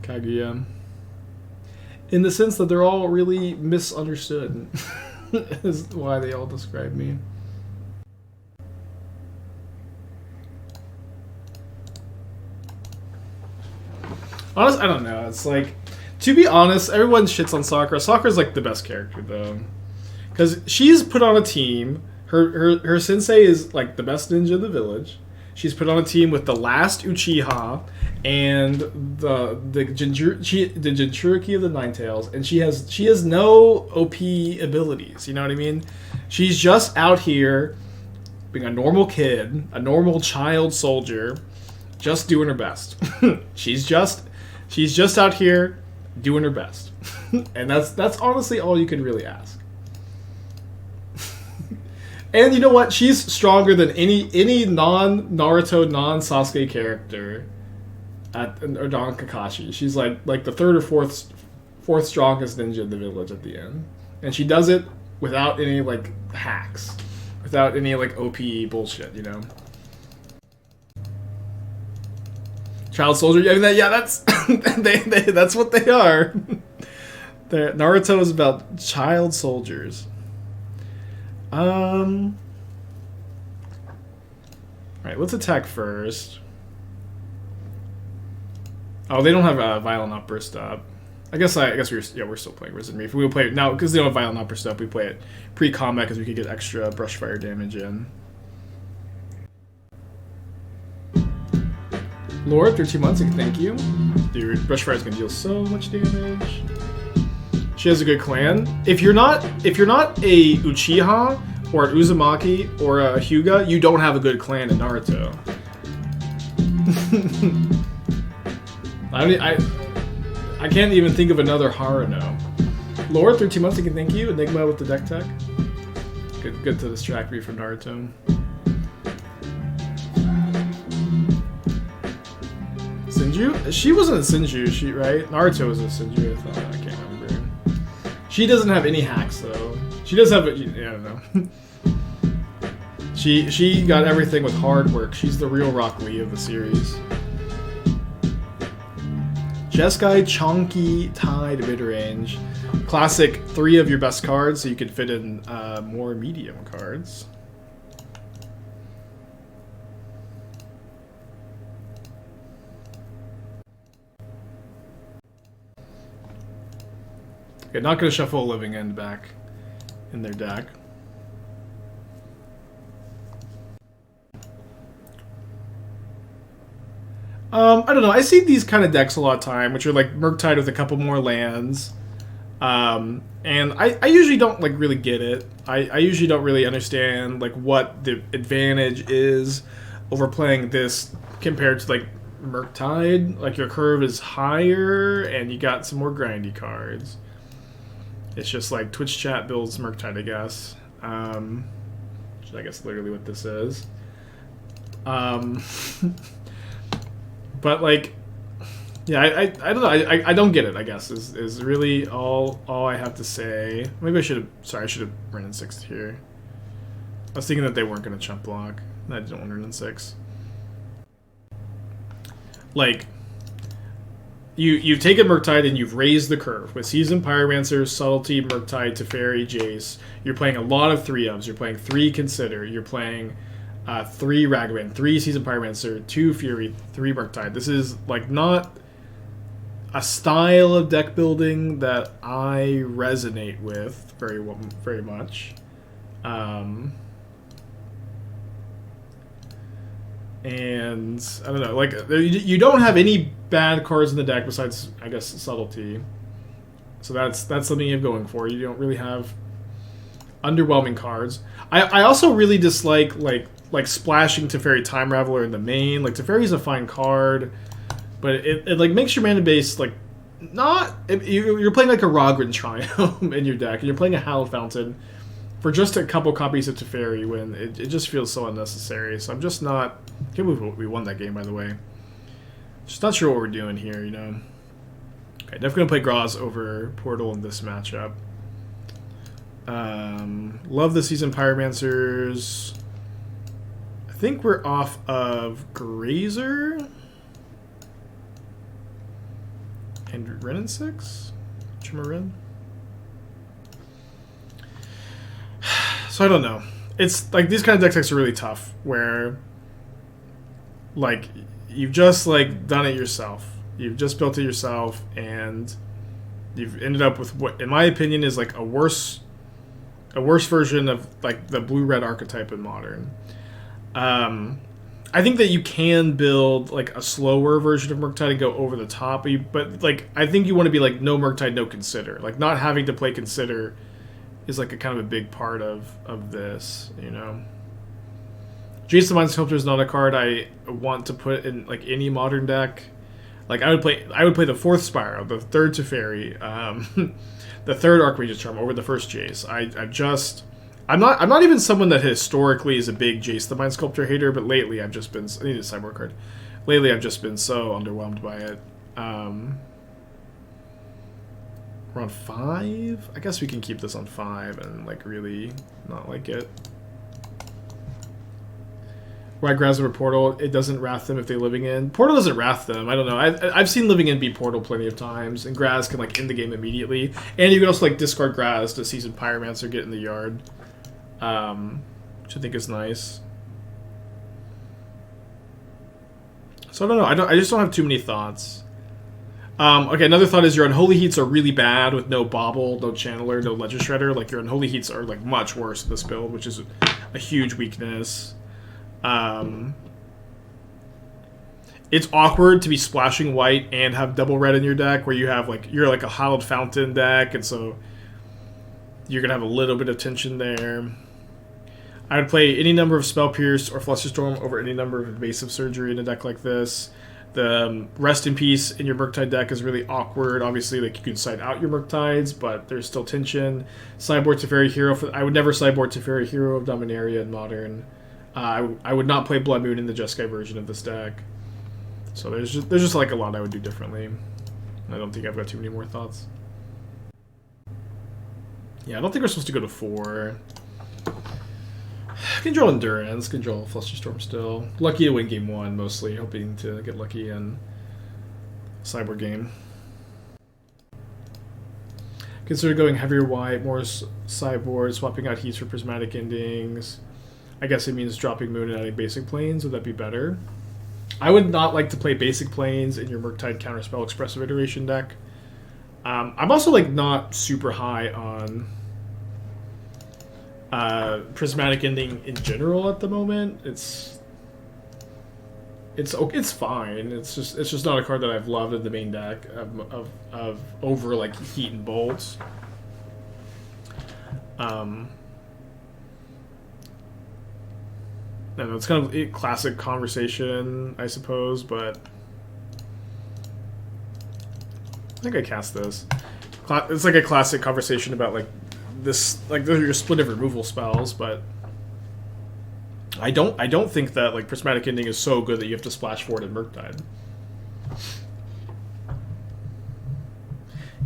Kaguya. In the sense that they're all really misunderstood, is why they all describe me. Honestly, I don't know. It's like, to be honest, everyone shits on Sakura. Sakura's like the best character though, because she's put on a team. Her sensei is like the best ninja in the village. She's put on a team with the last Uchiha and the Jinchuriki of the Ninetales, and she has no OP abilities. You know what I mean? She's just out here being a normal kid, a normal child soldier, just doing her best. She's just out here doing her best. And that's honestly all you can really ask. And you know what? She's stronger than any non-Naruto, non-Sasuke character or non Kakashi. She's like the 3rd or 4th strongest ninja in the village at the end. And she does it without any like hacks. Without any like OP bullshit, you know? Child soldier, that's that's what they are. Naruto is about child soldiers. Alright, let's attack first. Oh, they don't have a Violent Outburst up. I guess we're still playing Risen Reef. We'll play it now because they don't have Violent Outburst up. We play it pre-combat because we could get extra Brushfire damage in. Lord, 13 months, thank you. Dude, Brushfire's gonna deal so much damage. She has a good clan. If you're not a Uchiha or an Uzumaki or a Hyuga, you don't have a good clan in Naruto. I can't even think of another Haruno. Lord, 13 months, thank you. Enigma with the deck tech. Good to distract me from Naruto. Sinju? She wasn't a Sinju, right? Naruto was a Sinju, I thought. I can't remember. She doesn't have any hacks, though. She does have, I don't know. She got everything with hard work. She's the real Rock Lee of the series. Jeskai Chonky Tide Midrange. Classic 3 of your best cards, so you could fit in more medium cards. Okay, not going to shuffle a Living End back in their deck. I don't know. I see these kind of decks a lot of time, which are like Murktide with a couple more lands. And I usually don't like really get it. I usually don't really understand like what the advantage is over playing this compared to like Murktide. Like your curve is higher and you got some more grindy cards. It's just like Twitch chat builds Murktide, I guess. Which I guess literally what this is. But like, yeah, I don't know. I don't get it. I guess is really all I have to say. Maybe I should have. Sorry, I should have Wrenn and Six here. I was thinking that they weren't going to chump block. I didn't want Wrenn and Six. Like, you've taken Murktide and you've raised the curve with Seasoned Pyromancer, Subtlety, Murktide, Teferi, Jace. You're playing a lot of 3-ofs. You're playing 3 Consider. You're playing 3 Ragavan, 3 Seasoned Pyromancer, 2 Fury, 3 Murktide. This is like not a style of deck building that I resonate with very much. And I don't know, like you don't have any bad cards in the deck besides, I guess, Subtlety. So that's something you have going for you. You don't really have underwhelming cards. I also really dislike like splashing Teferi Time Raveler in the main. Like Teferi's a fine card, but it like makes your mana base like not. You're playing like a Rogren Triome in your deck, and you're playing a Hallowed Fountain for just a couple copies of Teferi when it just feels so unnecessary. So I'm just not. I can't believe we won that game, by the way. Just not sure what we're doing here, you know. Okay, definitely gonna play Graaz over Portal in this matchup. Love the Seasoned Pyromancers. I think we're off of Grazer and Wrenn and Six. Chimarin. So I don't know. It's like these kind of decks are really tough, where like you've just like done it yourself. You've just built it yourself, and you've ended up with what, in my opinion, is like a worse version of like the blue-red archetype in Modern. I think that you can build like a slower version of Murktide and go over the top, but like I think you want to be like no Murktide, no Consider. Like not having to play Consider is like a kind of a big part of this, you know. Jace the Mind Sculptor is not a card I want to put in like any Modern deck. Like I would play the 4th Spyro, the 3rd Teferi, the 3rd Archmage's Charm over the 1st Jace. I'm not even someone that historically is a big Jace the Mind Sculptor hater, but lately I've just been. I need a sideboard card. Lately I've just been so underwhelmed by it. We're on 5. I guess we can keep this on 5 and like really not like it. Why Graaz over Portal? It doesn't wrath them if they're living in. Portal doesn't wrath them. I don't know. I've seen living in beat Portal plenty of times, and Graaz can like end the game immediately. And you can also like discard Graaz to Seasoned Pyromancer, get in the yard, which I think is nice. So I don't know. I just don't have too many thoughts. Okay, another thought is your Unholy Heats are really bad with no Bobble, no Channeler, no Ledger Shredder. Like your Unholy Heats are like much worse in this build, which is a huge weakness. It's awkward to be splashing white and have double red in your deck, where you have like you're like a Hallowed Fountain deck, and so you're gonna have a little bit of tension there. I would play any number of Spell Pierce or Flusterstorm over any number of Invasive Surgery in a deck like this. The Rest in Peace in your Murktide deck is really awkward. Obviously, like you can side out your Murktides, but there's still tension. Sideboard Teferi Hero. I would never sideboard Teferi Hero of Dominaria in Modern. I would not play Blood Moon in the Jeskai version of this deck. So there's just like a lot I would do differently. I don't think I've got too many more thoughts. Yeah, I don't think we're supposed to go to 4. Control Endurance, control Flusterstorm still. Lucky to win game 1, mostly. Hoping to get lucky and sideboard game. Consider going heavier white, more sideboard, swapping out Heaths for prismatic endings. I guess it means dropping Moon and adding basic planes. Would that be better? I would not like to play basic planes in your Murktide Counterspell Expressive Iteration deck. I'm also like not super high on prismatic ending in general at the moment. It's fine. It's just not a card that I've loved in the main deck of over like Heat and Bolt. I don't know, it's kind of a classic conversation, I suppose, but I think I cast this. It's like a classic conversation about like this, like those are your split of removal spells, but I don't think that like prismatic ending is so good that you have to splash for it in Murktide.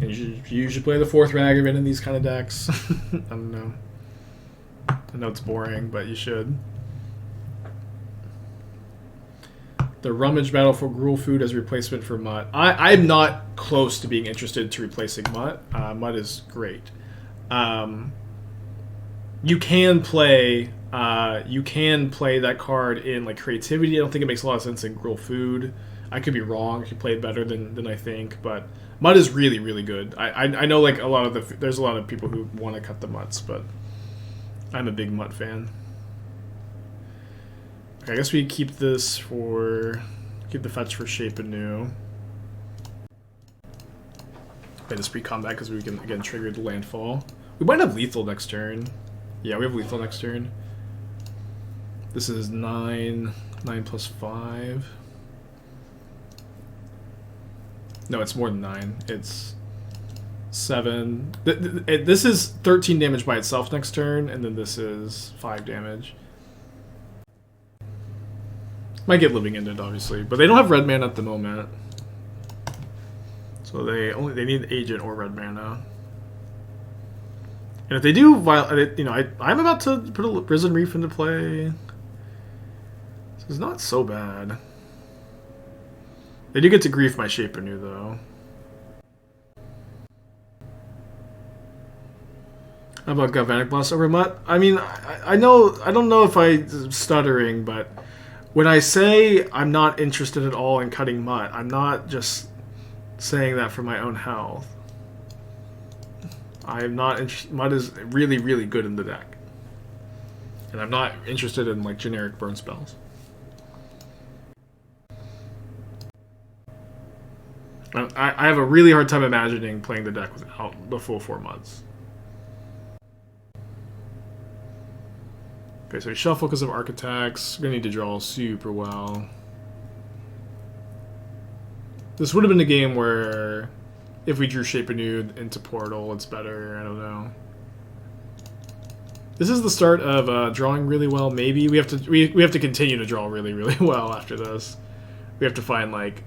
And you usually play the 4th Ragavan in these kind of decks. I don't know. I know it's boring, but you should. The Rummage Battle for Gruul Food as a replacement for Mutt. I'm not close to being interested to replacing Mutt. Mutt is great. You can play that card in like Creativity. I don't think it makes a lot of sense in Gruul Food. I could be wrong. If you play it better than I think, but Mutt is really, really good. I know like there's a lot of people who want to cut the Mutts, but I'm a big Mutt fan. Okay, I guess we keep the fetch for Shape Anew. Play this pre-combat because we can again trigger the landfall. We might have lethal next turn. Yeah, we have lethal next turn. This is 9 plus 5. No, it's more than 9. It's 7. This is 13 damage by itself next turn, and then this is 5 damage. Might get Living Ended, obviously, but they don't have red mana at the moment, so they need Agent or red mana. And if they do, you know, I'm about to put a Risen Reef into play. This is not so bad. They do get to grief my Shape Anew though. How about Galvanic Blast over Mutt? I mean, I don't know if I'm stuttering, but when I say I'm not interested at all in cutting Mutt, I'm not just saying that for my own health. I'm not Mutt is really, really good in the deck. And I'm not interested in like generic burn spells. I have a really hard time imagining playing the deck without the full 4 Mutts. Okay, so we shuffle because of Architects. We're going to need to draw super well. This would have been a game where if we drew Shape Anew into Portal, it's better. I don't know. This is the start of drawing really well. Maybe we have to continue to draw really, really well after this. We have to find like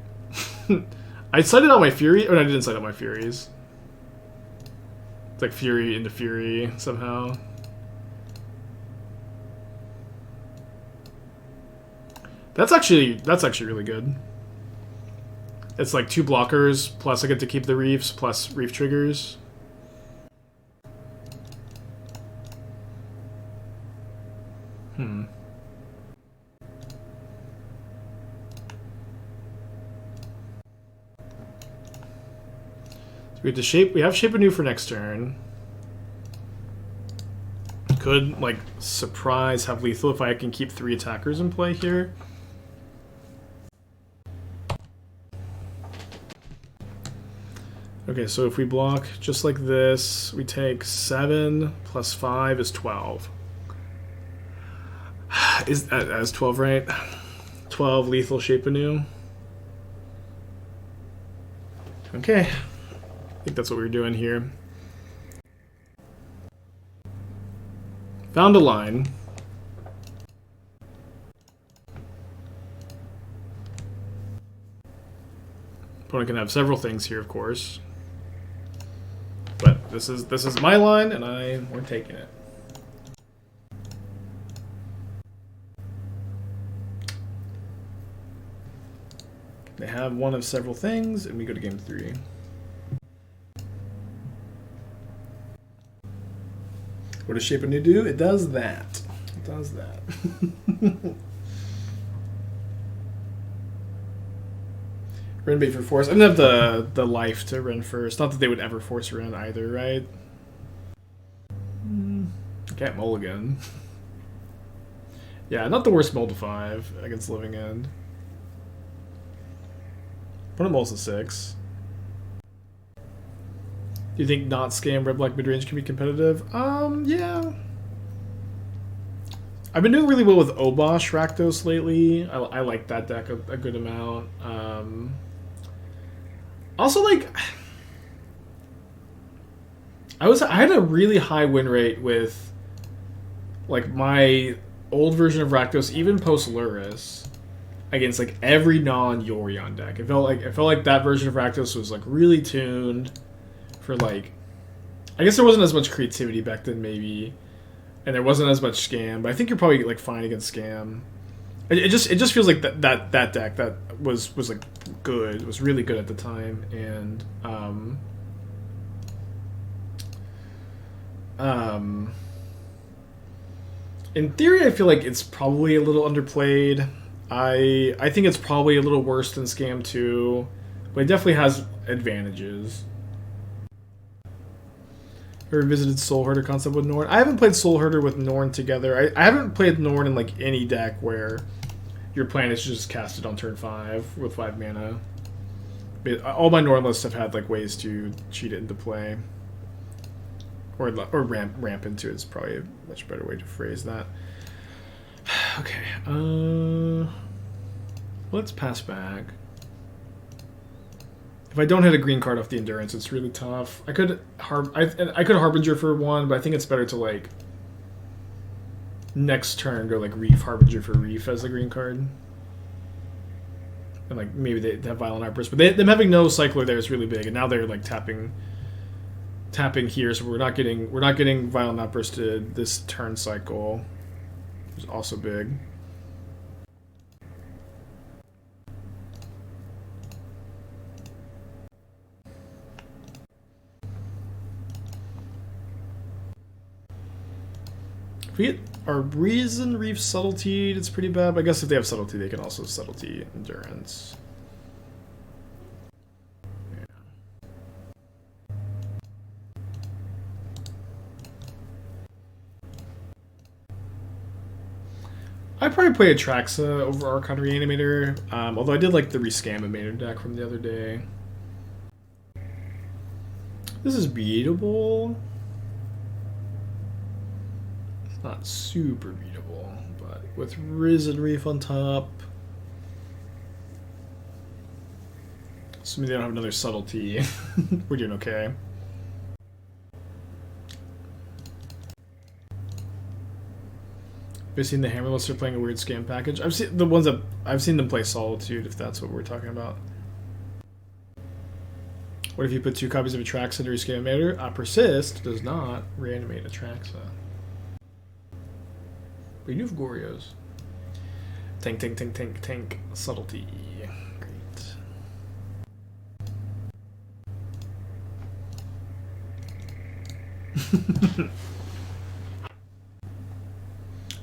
I cited out my Fury. Oh, no, I didn't cite out my Furies. It's like Fury into Fury somehow. That's actually really good. It's like 2 blockers, plus I get to keep the reefs, plus reef triggers. So we have Shape Anew for next turn. Could like surprise have lethal if I can keep 3 attackers in play here. Okay, so if we block just like this, we take 7 plus 5 is 12. Is that as 12, right? 12 lethal Shape Anew. Okay. I think that's what we're doing here. Found a line. Opponent can have several things here, of course. But this is my line, and we're taking it. They have one of several things, and we go to game 3. What does Shape Anew do? It does that. It does that. Wrenn bait for force. I didn't have the life to Wrenn first. Not that they would ever force Wrenn either, right? Can't mulligan. Yeah, not the worst mull to 5 against Living End. Opponent mulls to 6. Do you think not scam red black midrange can be competitive? Yeah. I've been doing really well with Obosh Rakdos lately. I like that deck a good amount. Also, like, I had a really high win rate with like my old version of Rakdos, even post Luris, against like every non-Yorion deck. It felt like that version of Rakdos was like really tuned for like, I guess there wasn't as much creativity back then maybe, and there wasn't as much scam. But I think you're probably like fine against scam. It just feels like that deck that was like good. It was really good at the time, and in theory, I feel like it's probably a little underplayed. I think it's probably a little worse than Scam 2, but it definitely has advantages. Ever visited Soul Herder concept with Norn? I haven't played Soul Herder with Norn together. I haven't played Norn in like any deck where your plan is just casted on turn 5 with 5 mana. But all my Norn lists have had like ways to cheat it into play. Or ramp into it is probably a much better way to phrase that. Okay, let's pass back. If I don't hit a green card off the Endurance, it's really tough. I could Harbinger for 1, but I think it's better to like next turn go like Reef, Harbinger for Reef as a green card. And like maybe they have Violent Outburst, but them having no cycler there is really big, and now they're like tapping here, so we're not getting Violent Outburst to this turn cycle, which is also big. If we get our Risen Reef Subtlety, it's pretty bad, but I guess if they have Subtlety, they can also Subtlety Endurance. I'd probably play Atraxa over Archon Reanimator, although I did like the Rescamimator deck from the other day. This is beatable. It's not super beatable, but with Risen Reef on top. Assuming they don't have another Subtlety, we're doing okay. Have you seen the Hammerless are playing a weird scam package? I've seen the ones that I've seen them play Solitude, if that's what we're talking about. What if you put 2 copies of Atraxa into Rescamimator? Persist does not reanimate Atraxa. But you do have Gorios. Tank. Subtlety. Great.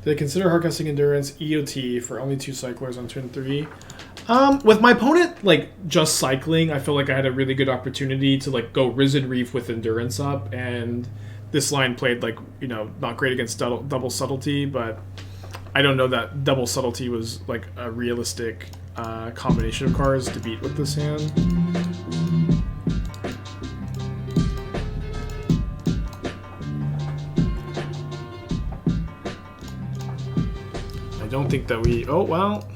Did I consider hardcasting Endurance EOT for only 2 cyclers on turn 3? With my opponent like just cycling, I feel like I had a really good opportunity to like go Risen Reef with Endurance up, and this line played like, you know, not great against double Subtlety, but I don't know that double Subtlety was like a realistic combination of cards to beat with this hand. I don't think that we... Oh, well.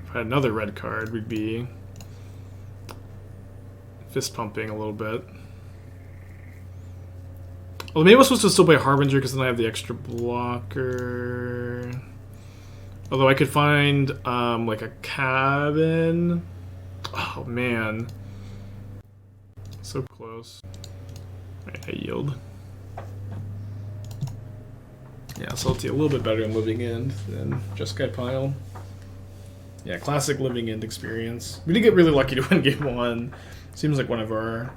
If I had another red card, we'd be fist pumping a little bit. Well, maybe I was supposed to still play Harbinger because then I have the extra blocker. Although I could find like a cabin. Oh, man. So close. Alright, I yield. Yeah, Salty a little bit better in Living End than just Sky Pile. Yeah, classic Living End experience. We did get really lucky to win game 1. Seems like one of our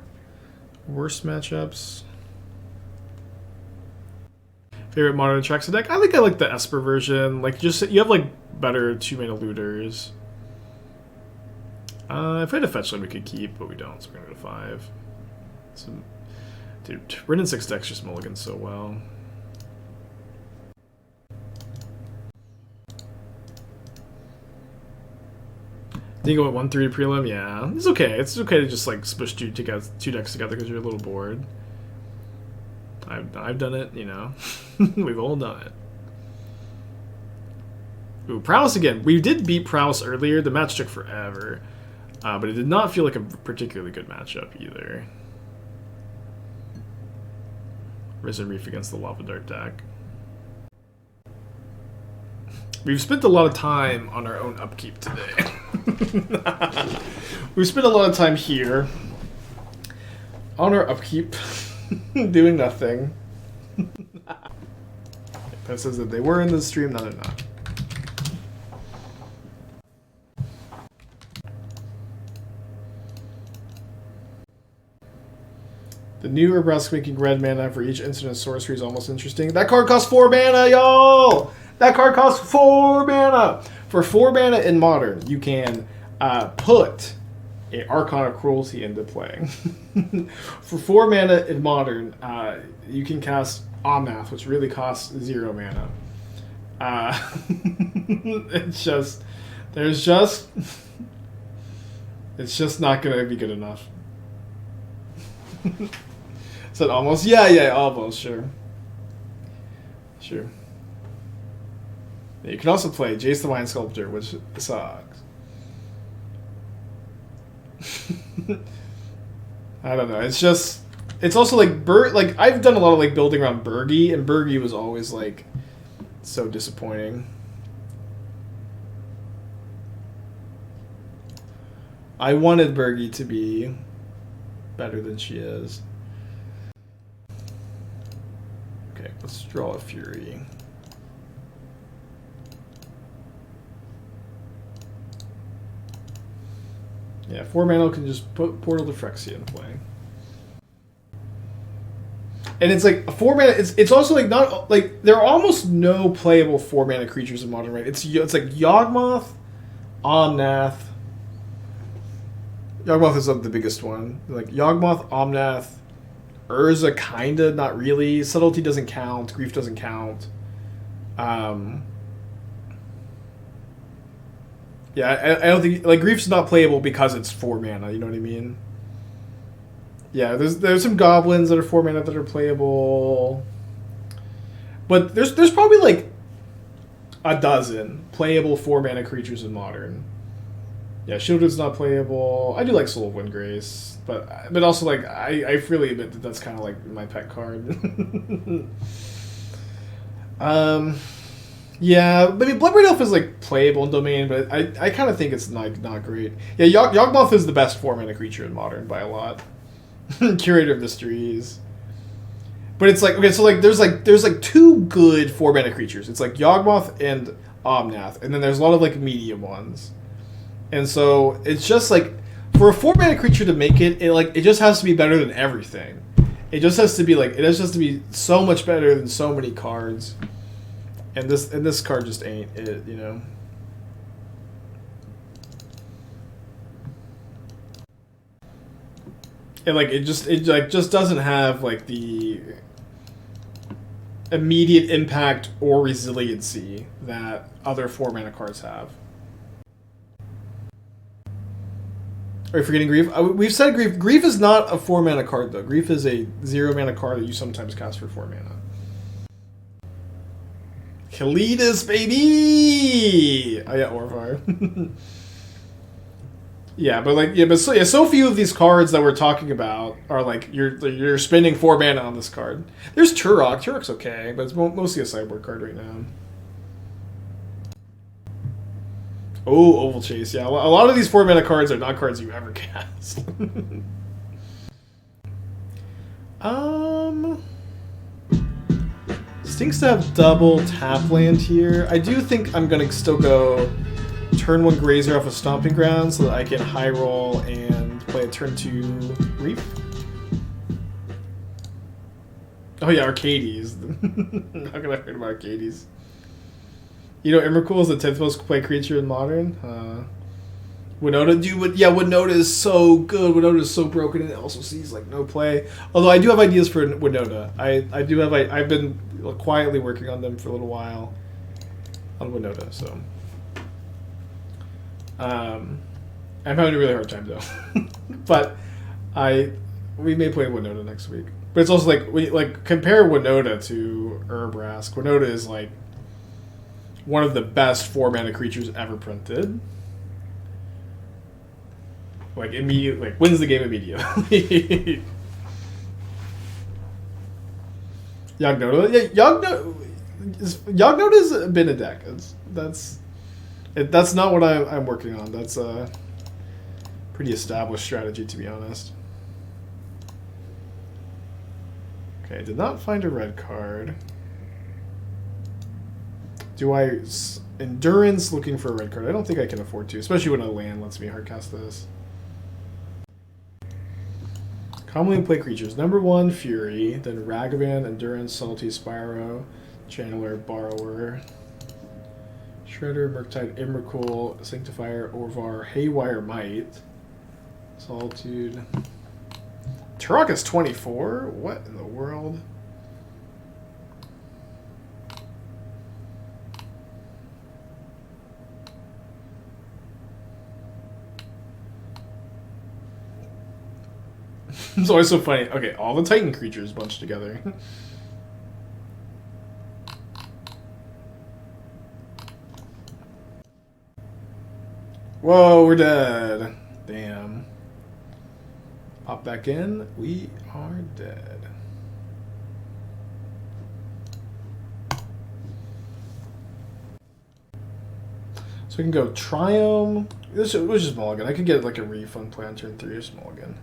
worst matchups. Favorite modern Atraxa deck? I think I like the Esper version. Like, just you have like better 2-mana looters. If I had a fetch land, we could keep, but we don't, so we're gonna go to 5. So, dude, Wrenn and Six decks just mulligan so well. Did you go at 1-3 prelim? Yeah, it's okay. It's okay to just like spush two decks together because you're a little bored. I've done it, you know. We've all done it. Ooh, Prowess again. We did beat Prowess earlier. The match took forever. But it did not feel like a particularly good matchup either. Risen Reef against the Lava Dart deck. We've spent a lot of time on our own upkeep today. We've spent a lot of time here on our upkeep. Doing nothing. That says that they were in the stream, now they're not. The new Urbrask making red mana for each instant of sorcery is almost interesting. That card costs 4 mana, y'all! That card costs 4 mana! For 4 mana in Modern, you can put a Archon of Cruelty into play. For 4 mana in Modern, you can cast Omnath, which really costs 0 mana. It's just not gonna be good enough. Said almost, yeah, almost, sure. Yeah, you can also play Jace the Mind Sculptor, which sucks. I don't know. It's also like like I've done a lot of like building around Bergie, and Bergie was always like so disappointing. I wanted Bergie to be better than she is. Okay, let's draw a Fury. Yeah, 4 mana can just put Portal to Phyrexia in play. And it's like a 4 mana. It's also like not like there are almost no playable 4 mana creatures in Modern, right? It's like Yawgmoth, Omnath. Yawgmoth is like the biggest one. Like Yawgmoth, Omnath, Urza, kinda, not really. Subtlety doesn't count. Grief doesn't count. Yeah, I don't think like Grief's not playable because it's 4 mana. You know what I mean? Yeah, there's some goblins that are 4 mana that are playable, but there's probably like a dozen playable 4 mana creatures in Modern. Yeah, Shieldred's not playable. I do like Soul of Windgrace, but also like I freely admit that that's kind of like my pet card. Yeah, I mean Bloodbraid Elf is like playable in Domain, but I kind of think it's not great. Yeah, Yawgmoth is the best 4 mana creature in Modern by a lot. Curator of Mysteries. But it's like okay, so like there's like 2 good 4 mana creatures. It's like Yawgmoth and Omnath, and then there's a lot of like medium ones. And so it's just like for a 4 mana creature to make it just has to be better than everything. It just has to be so much better than so many cards. And this card just ain't it, you know. And like it just doesn't have like the immediate impact or resiliency that other 4 mana cards have. Are you forgetting Grief? We've said Grief. Grief is not a 4 mana card though. Grief is a 0 mana card that you sometimes cast for 4 mana. Kalidas, baby! Oh yeah, Orvar. So few of these cards that we're talking about are like you're spending 4 mana on this card. There's Turok. Turok's okay, but it's mostly a sideboard card right now. Oh, Oval Chase. Yeah, a lot of these 4 mana cards are not cards you ever cast. Stinks to have double tap land here. I do think I'm gonna still go turn 1 Grazer off a Stomping Ground so that I can high roll and play a turn 2 Reef. Oh yeah, Arcades. How can I forget about Arcades? You know, Emrakul is the 10th most played creature in Modern. Winota, dude, yeah, Winota is so good. Winota is so broken, and it also sees like no play. Although I do have ideas for Winota. I do have. I've been quietly working on them for a little while on Winota. So, I'm having a really hard time though. But we may play Winota next week. But it's also like compare Winota to Urbrask. Winota is like one of the best 4-mana creatures ever printed. Like wins the game immediately. Yuggernaut, Yuggernaut's been a deck. That's not what I'm working on. That's a pretty established strategy, to be honest. Okay, did not find a red card. Do I endurance looking for a red card? I don't think I can afford to, especially when a land lets me hardcast this. Commonly play creatures. Number 1, Fury, then Ragavan, Endurance, Salty, Spyro, Channeler, Borrower, Shredder, Murktide, Emrakul, Sanctifier, Orvar, Haywire Might, Solitude. Turok is 24? What in the world? It's always so funny. Okay, all the Titan creatures bunched together. Whoa, we're dead. Damn. Pop back in. We are dead. So we can go Triome. This was just mulligan. I could get like a refund play on turn 3 or mulligan.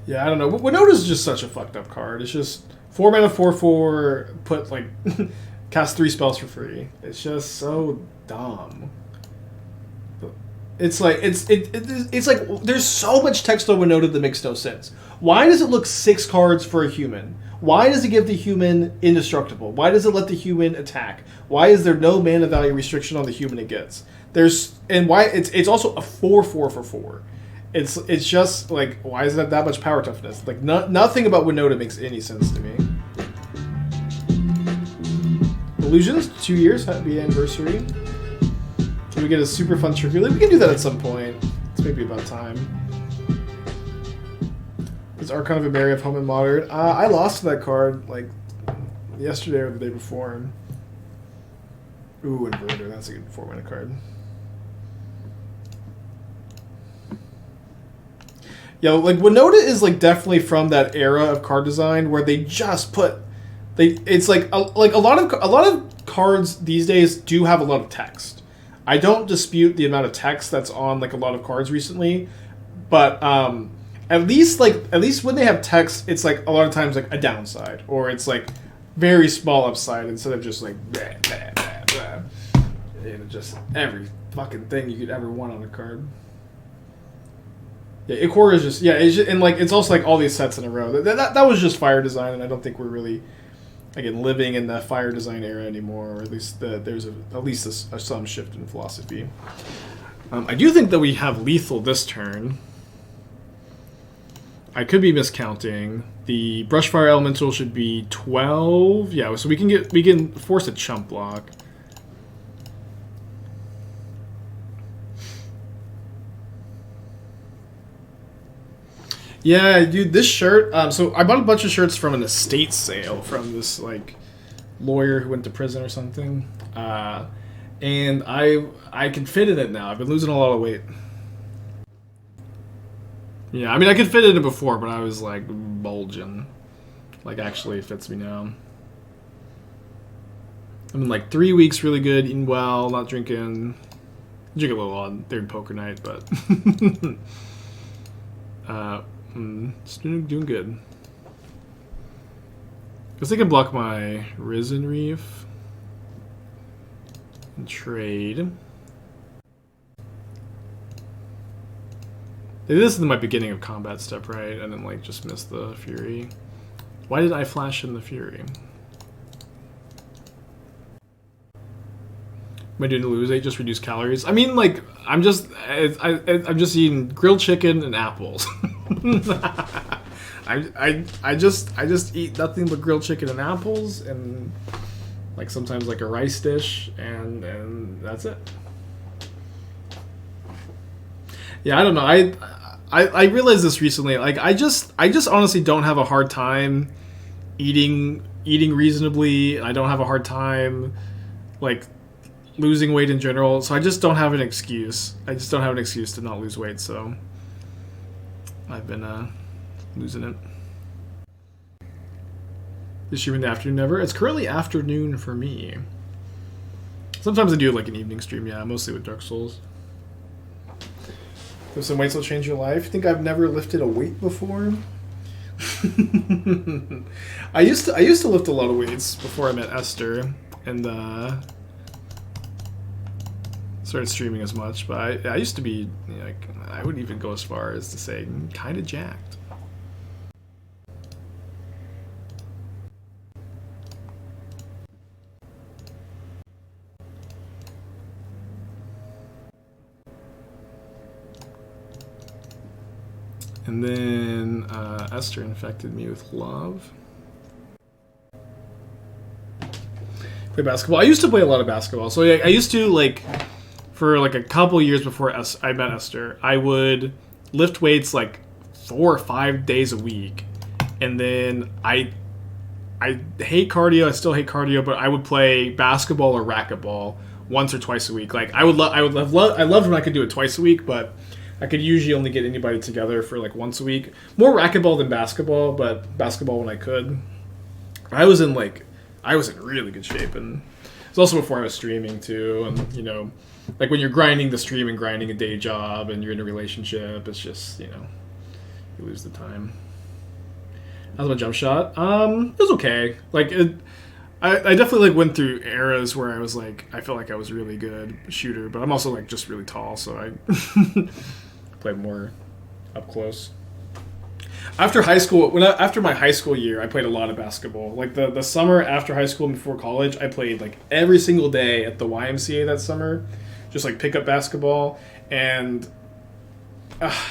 Yeah, I don't know. Winota's just such a fucked up card. It's just 4 mana, 4/4. Put like cast 3 spells for free. It's just so dumb. It's like it's like there's so much text on Winota that makes no sense. Why does it look 6 cards for a human? Why does it give the human indestructible? Why does it let the human attack? Why is there no mana value restriction on the human it gets? Why it's also a 4/4 for 4. It's just like, why is that much power toughness? Like nothing about Winota makes any sense to me. Illusions, 2 years, happy anniversary. Can we get a super fun trigger? We can do that at some point. It's maybe about time. Is Archon of Emeria of Home and Modern? I lost that card like yesterday or the day before. Ooh, Inverter. That's a good 4-mana card. Yeah, like Winota is like definitely from that era of card design where they just put it's like a lot of cards these days do have a lot of text. I don't dispute the amount of text that's on like a lot of cards recently, but at least when they have text, it's like a lot of times like a downside or it's like very small upside instead of just like blah, blah, blah, blah. You know, just every fucking thing you could ever want on a card. Yeah, Ikora is just and like it's also like all these sets in a row. That was just fire design, and I don't think we're really again living in the fire design era anymore, or at least there's at least some shift in philosophy. I do think that we have lethal this turn. I could be miscounting. The Brushfire Elemental should be 12. Yeah, so we can force a chump block. Yeah, dude, this shirt. So I bought a bunch of shirts from an estate sale from this like lawyer who went to prison or something, and I can fit in it now. I've been losing a lot of weight. Yeah, I mean I could fit in it before, but I was like bulging. Like actually it fits me now. I'm in like 3 weeks really good, eating well, not drinking. Drink a little on third poker night, but it's doing good. Guess I can block my Risen Reef. And trade. This is my beginning of combat step, right? And then like just missed the Fury. Why did I flash in the Fury? Am I doing to lose 8? Just reduce calories? I mean, like, I'm just eating grilled chicken and apples. I just eat nothing but grilled chicken and apples, and like sometimes like a rice dish, and that's it. Yeah, I don't know. I realized this recently. Like, I just honestly don't have a hard time eating reasonably. I don't have a hard time like losing weight in general. So I just don't have an excuse. I just don't have an excuse to not lose weight. So I've been losing it. Is stream in the afternoon never? It's currently afternoon for me. Sometimes I do like an evening stream. Yeah, mostly with Dark Souls. Does some weights will change your life? Think I've never lifted a weight before? I used to lift a lot of weights before I met Esther, and started streaming as much. But I used to be, you know, like, I would even go as far as to say kind of jacked. And then Esther infected me with love. Play basketball. I used to play a lot of basketball. So yeah, I used to, like, for like a couple years before I met Esther, I would lift weights like 4 or 5 days a week. And then I hate cardio. I still hate cardio, but I would play basketball or racquetball once or twice a week. Like, I loved when I could do it twice a week, but I could usually only get anybody together for like once a week. More racquetball than basketball, but basketball when I could. I was in really good shape, and it's also before I was streaming too. And you know, like when you're grinding the stream and grinding a day job, and you're in a relationship, it's just, you know, you lose the time. How's my jump shot? It was okay. Like I definitely like went through eras where I was like, I felt like I was a really good shooter, but I'm also like just really tall, so I play more up close. After high school, after my high school year, I played a lot of basketball. Like the summer after high school and before college, I played like every single day at the YMCA that summer, just like pick up basketball, and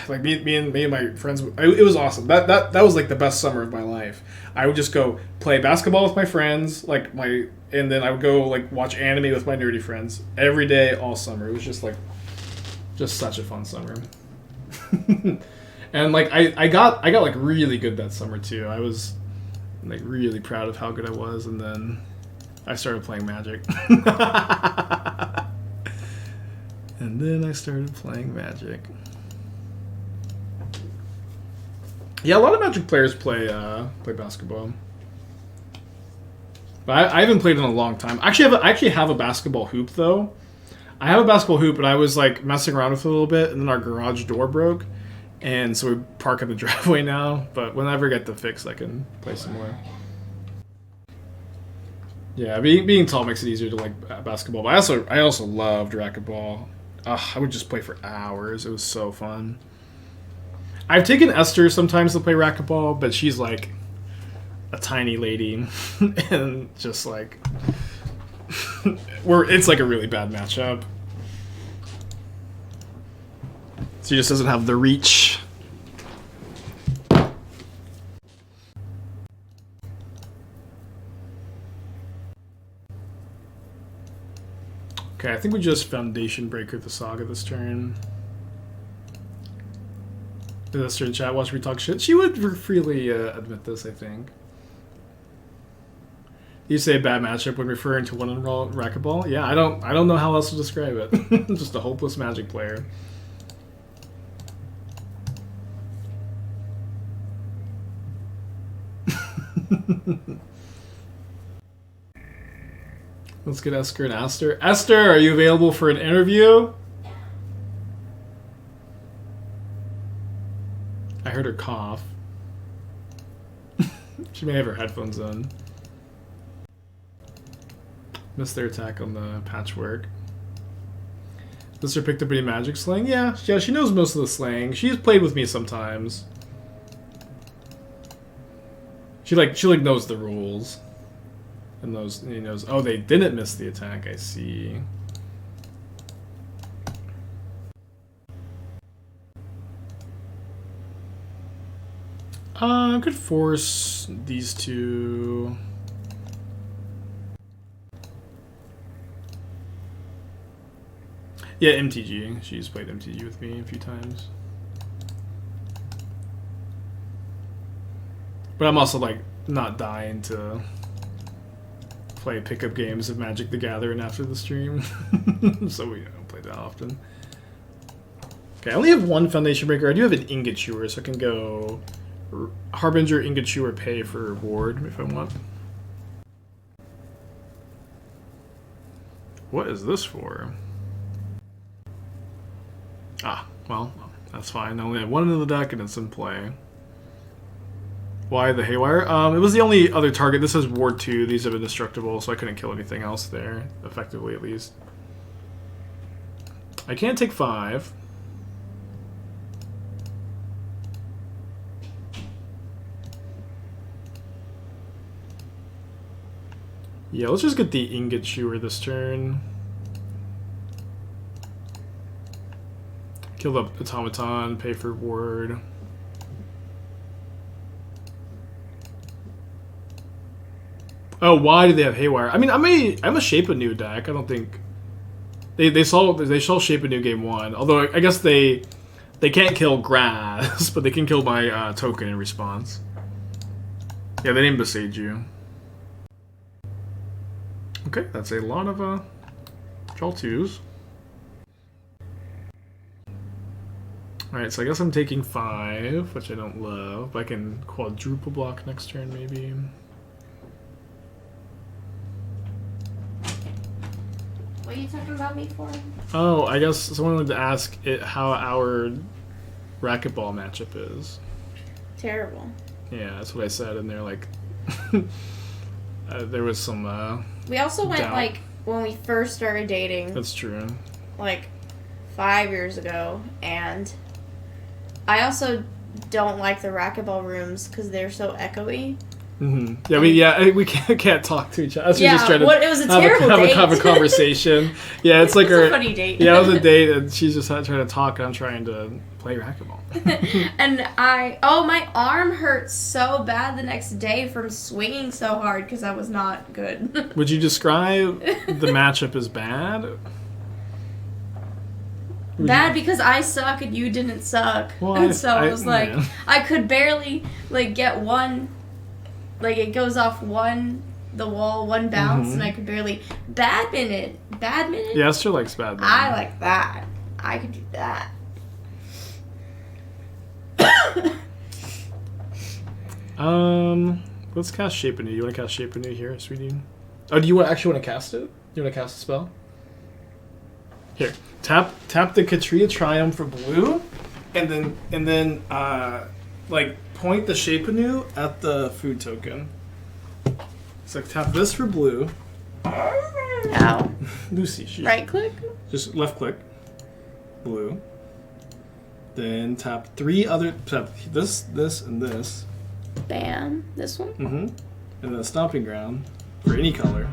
like me and my friends, it was awesome. That was like the best summer of my life. I would just go play basketball with my friends, and then I would go like watch anime with my nerdy friends every day all summer. It was just such a fun summer. And like I got like really good that summer too. I was like really proud of how good I was, and then I started playing Magic. And then I started playing Magic. Yeah, a lot of Magic players play basketball. But I haven't played in a long time. I actually have a basketball hoop though. I have a basketball hoop, and I was like messing around with it a little bit, and then our garage door broke, and so we park in the driveway now. But whenever I get the fix, I can play some more. Yeah, being tall makes it easier to like basketball. But I also loved racquetball. I would just play for hours. It was so fun. I've taken Esther sometimes to play racquetball, but she's like a tiny lady, and just like it's like a really bad matchup. She just doesn't have the reach. Okay, I think we just Foundation Breaker the Saga this turn. Did Esther in chat watch me talk shit? She would freely admit this, I think. You say bad matchup when referring to one in racquetball? Yeah, I don't know how else to describe it. Just a hopeless Magic player. Let's get Esther and Esther. Esther, are you available for an interview? I heard her cough. She may have her headphones on. Missed their attack on the patchwork. Sister picked up any magic slang? Yeah, she knows most of the slang. She's played with me sometimes. She knows the rules. And knows. Oh, they didn't miss the attack. I see. I could force these two. Yeah, MTG. She's played MTG with me a few times. But I'm also like not dying to play pickup games of Magic the Gathering after the stream. So we don't play that often. Okay, I only have one Foundation Breaker. I do have an Ingot Chewer, so I can go Harbinger, Ingot Chewer, pay for ward if I want. What is this for? Ah, well, that's fine. I only have one in the deck and it's in play. Why the Haywire? It was the only other target. This has Ward 2. These have indestructible, so I couldn't kill anything else there, effectively at least. I can't take 5. Yeah, let's just get the Ingot Chewer this turn. Kill the Automaton, pay for ward. Oh, why do they have Haywire? I mean, I'm a Shape Anew deck. I don't think they saw Shape Anew game 1. Although I guess they can't kill Graaz, but they can kill my token in response. Yeah, they named Boseiju. Okay, that's a lot of draw 2s. Alright, so I guess I'm taking 5, which I don't love. I can quadruple block next turn, maybe. What are you talking about me for? Oh, I guess someone wanted to ask how our racquetball matchup is. Terrible. Yeah, that's what I said, and they're like... there was some we also went, doubt. like, when we first started dating. That's true. Like, 5 years ago, and... I also don't like the racquetball rooms because they're so echoey. Mm-hmm. Yeah, we can't talk to each other. That's yeah, just trying to it was a terrible date. have a conversation. Yeah, it's like it was a funny date. Yeah, it was a date, and she's just trying to talk, and I'm trying to play racquetball. And my arm hurt so bad the next day from swinging so hard because I was not good. Would you describe the matchup as bad? Bad because I suck and you didn't suck. Well, and so I was like, yeah. I could barely like get one, like it goes off the wall, one bounce, and I could barely badminton. Yeah, Esther likes badminton. I like that. I could do that. Let's cast Shape Anew. You want to cast Shape Anew here, sweetie? Oh, do you actually want to cast it? You want to cast a spell? Here, tap the Ketria Triome for blue, and then like point the Shape Anew at the food token. So tap this for blue. Ow. Lucy, right click. Just left click. Blue. Then tap this, and this. Bam. This one. Mm-hmm. And then Stomping Ground for any color.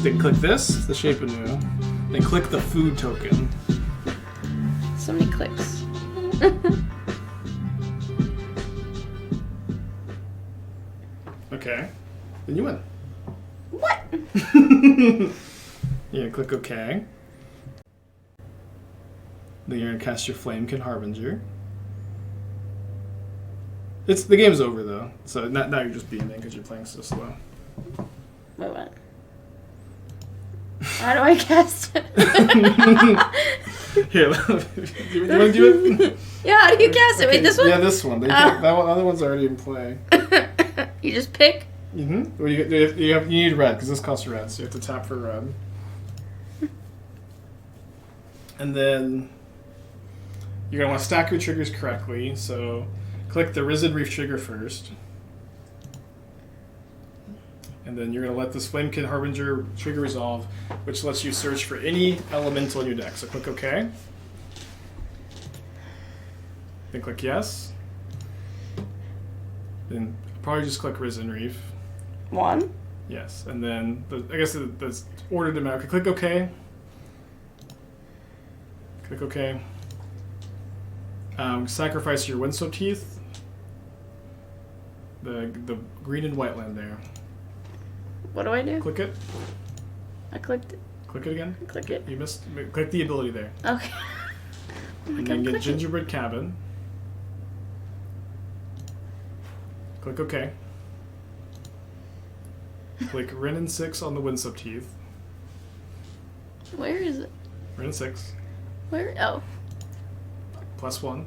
Then click this, the Shape Anew. Then click the food token. So many clicks. Okay. Then you win. What? Yeah, click OK. Then you're gonna cast your Flamekin Harbinger. The game's over though, so now you're just being in because you're playing so slow. Wait, what? How do I cast it? Here, you want to do it? Yeah, how do you cast it? Wait, this one? Yeah, this one. That other one's already in play. You just pick? Mm-hmm. Well, you need red, because this costs red, so you have to tap for red. And then you're going to want to stack your triggers correctly, so click the Risen Reef trigger first. And then you're going to let this Flamekin Harbinger trigger resolve, which lets you search for any elemental in your deck. So click OK. Then click yes. Then probably just click Risen Reef. 1. Yes, and then I guess the ordered amount. Okay, click OK. Click OK. Sacrifice your Windswept Heath. The green and white land there. What do I do? Click it. I clicked it. Click it again. Click it. You missed. Click the ability there. Okay. And then get Gingerbread Cabin. Click OK. Click Wrenn and Six on the Windswept Heath. Where is it? Wrenn and Six. Where? Oh. +1.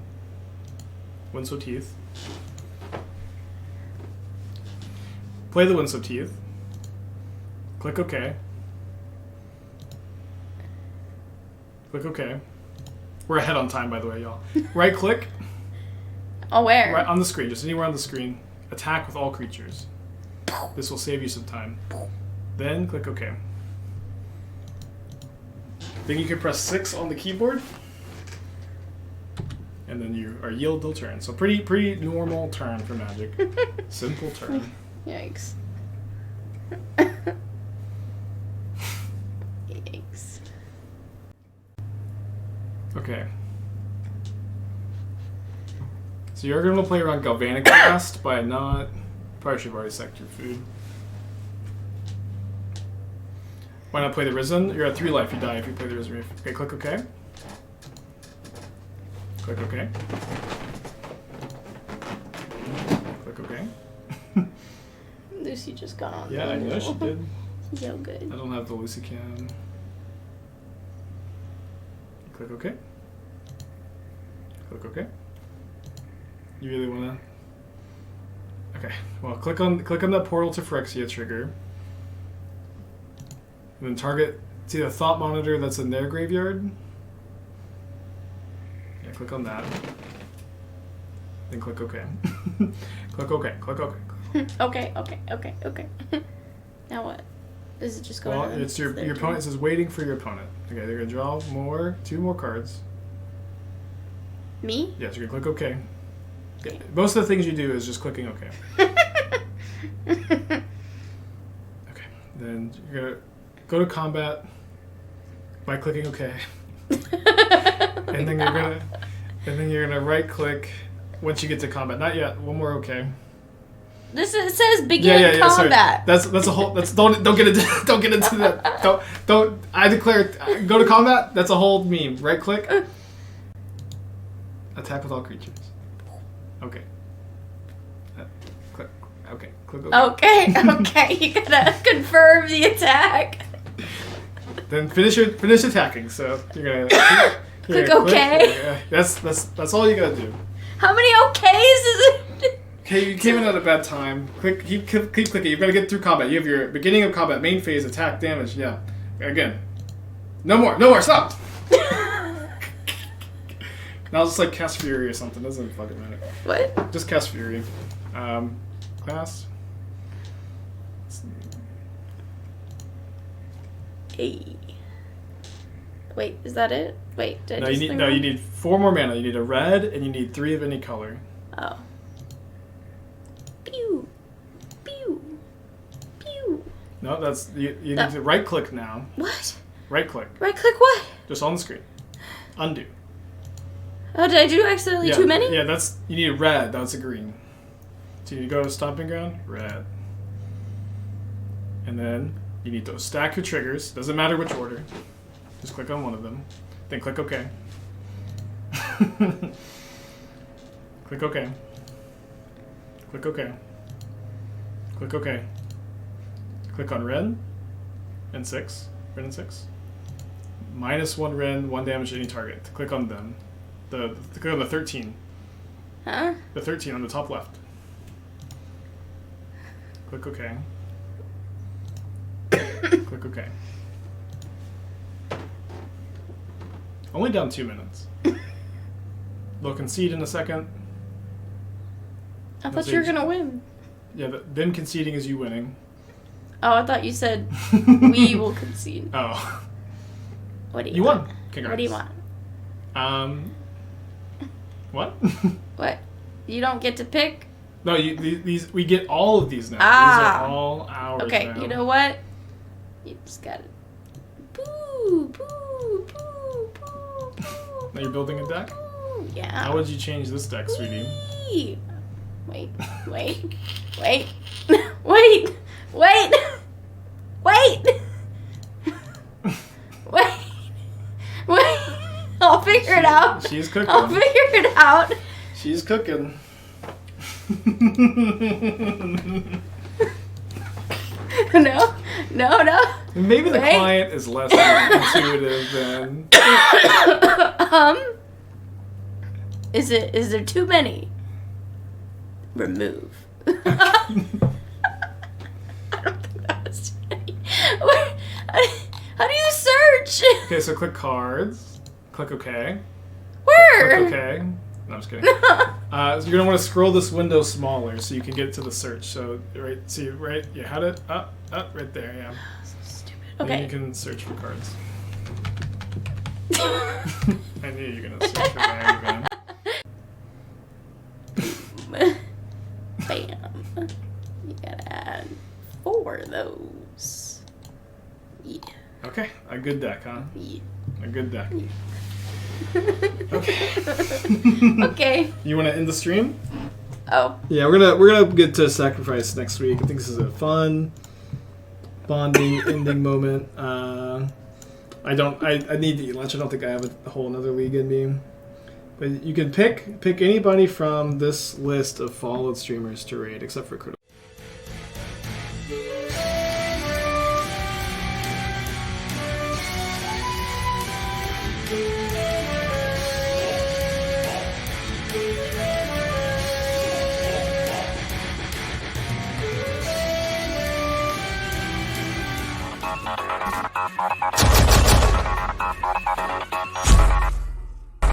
Windswept Heath. Play the Windswept Heath. Click OK. Click OK. We're ahead on time, by the way, y'all. Right click. Oh, where? Right on the screen, just anywhere on the screen. Attack with all creatures. This will save you some time. Then click OK. Then you can press 6 on the keyboard. And then you are yield till turn. So pretty normal turn for Magic. Simple turn. Yikes. Yikes. Okay. So you're going to play around Galvanic Blast by not... Probably should have already sacked your food. Why not play the Risen? You're at 3 life, you die if you play the Risen Reef. Okay, click OK. Click OK. Click OK. Lucy just got on. Yeah, I know she did. So good. I don't have the Lucy Cam. Click OK. Click OK. You really wanna? Okay. Well, click on that portal to Phyrexia trigger. And then target. See the Thought Monitor that's in their graveyard. Yeah, click on that. Then click OK. Click OK. Click OK. Okay. Now what? Is it just going Well, on? it's your opponent. It says waiting for your opponent. Okay, they're gonna draw 2 more cards. Me? Yes, you're gonna click OK. Yeah, most of the things you do is just clicking OK. Okay, then you're gonna go to combat by clicking OK, and then you're gonna right click once you get to combat. Not yet. One more OK. It says begin combat. Sorry. That's a whole. Don't get into that. Don't. I declare. Go to combat. That's a whole meme. Right click. Attack with all creatures. Okay. Click. Okay. Click OK. Okay. You gotta confirm the attack. Then finish attacking. So you're gonna click OK. That's all you gotta do. How many OKs is it? Okay, you came in at a bad time. Keep clicking. You've got to get through combat. You have your beginning of combat, main phase, attack, damage. Yeah. Again. No more. Stop. Now just like cast Fury or something. Doesn't fucking matter. What? Just cast Fury. Class. Hey. Wait, is that it? Wait, did I just you need 4 more mana. You need a red and you need 3 of any color. Oh. Pew. Pew. Pew. No, that's you need to right click now. What? Right click. Right click what? Just on the screen. Undo. Oh, did I do accidentally too many? Yeah, you need a red. That's a green. So you need to go to Stomping Ground, red. And then you need to stack your triggers. Doesn't matter which order. Just click on one of them. Then click OK. Click OK. Click OK. Click OK. Click on Wrenn and Six. Wrenn and Six. -1 Wrenn, 1 damage to any target. Click on them. Click on the 13. Huh? The 13 on the top left. Click OK. Click OK. Only down 2 minutes. They'll concede in a second. I thought you were gonna win. Yeah, them conceding is you winning. Oh, I thought you said we will concede. Oh. What do you You want? won. Congrats. What do you want? What? What? You don't get to pick? No, these we get all of these now. Ah. These are all ours Okay, now. you know what? You just got it. Boo, boo, boo, boo, boo. Now you're building a deck? Boo. Yeah. How would you change this deck, sweetie? Wee. Wait, wait, wait, wait, wait, wait, wait, wait. I'll figure it out. She's cooking. I'll figure it out. She's cooking. No. Maybe the Wait. client is less intuitive than... Is there too many? Remove. I don't think that was too many. How do you search? Okay, so click cards. Click OK. Where? Click OK. No, I'm just kidding. So you're gonna want to scroll this window smaller so you can get to the search. So right, see, right, you had it up, right there, yeah. So stupid. Then Okay. you can search for cards. I knew you were gonna search for cards, man. Bam. You gotta add 4 of those. Yeah. Okay, a good deck, huh? Yeah. A good deck. Yeah. Okay. Okay. You want to end the stream? Oh. Yeah, we're gonna get to sacrifice next week. I think this is a fun bonding ending moment. I need to eat lunch. I don't think I have a whole another league in me. But you can pick anybody from this list of followed streamers to raid, except for Critical.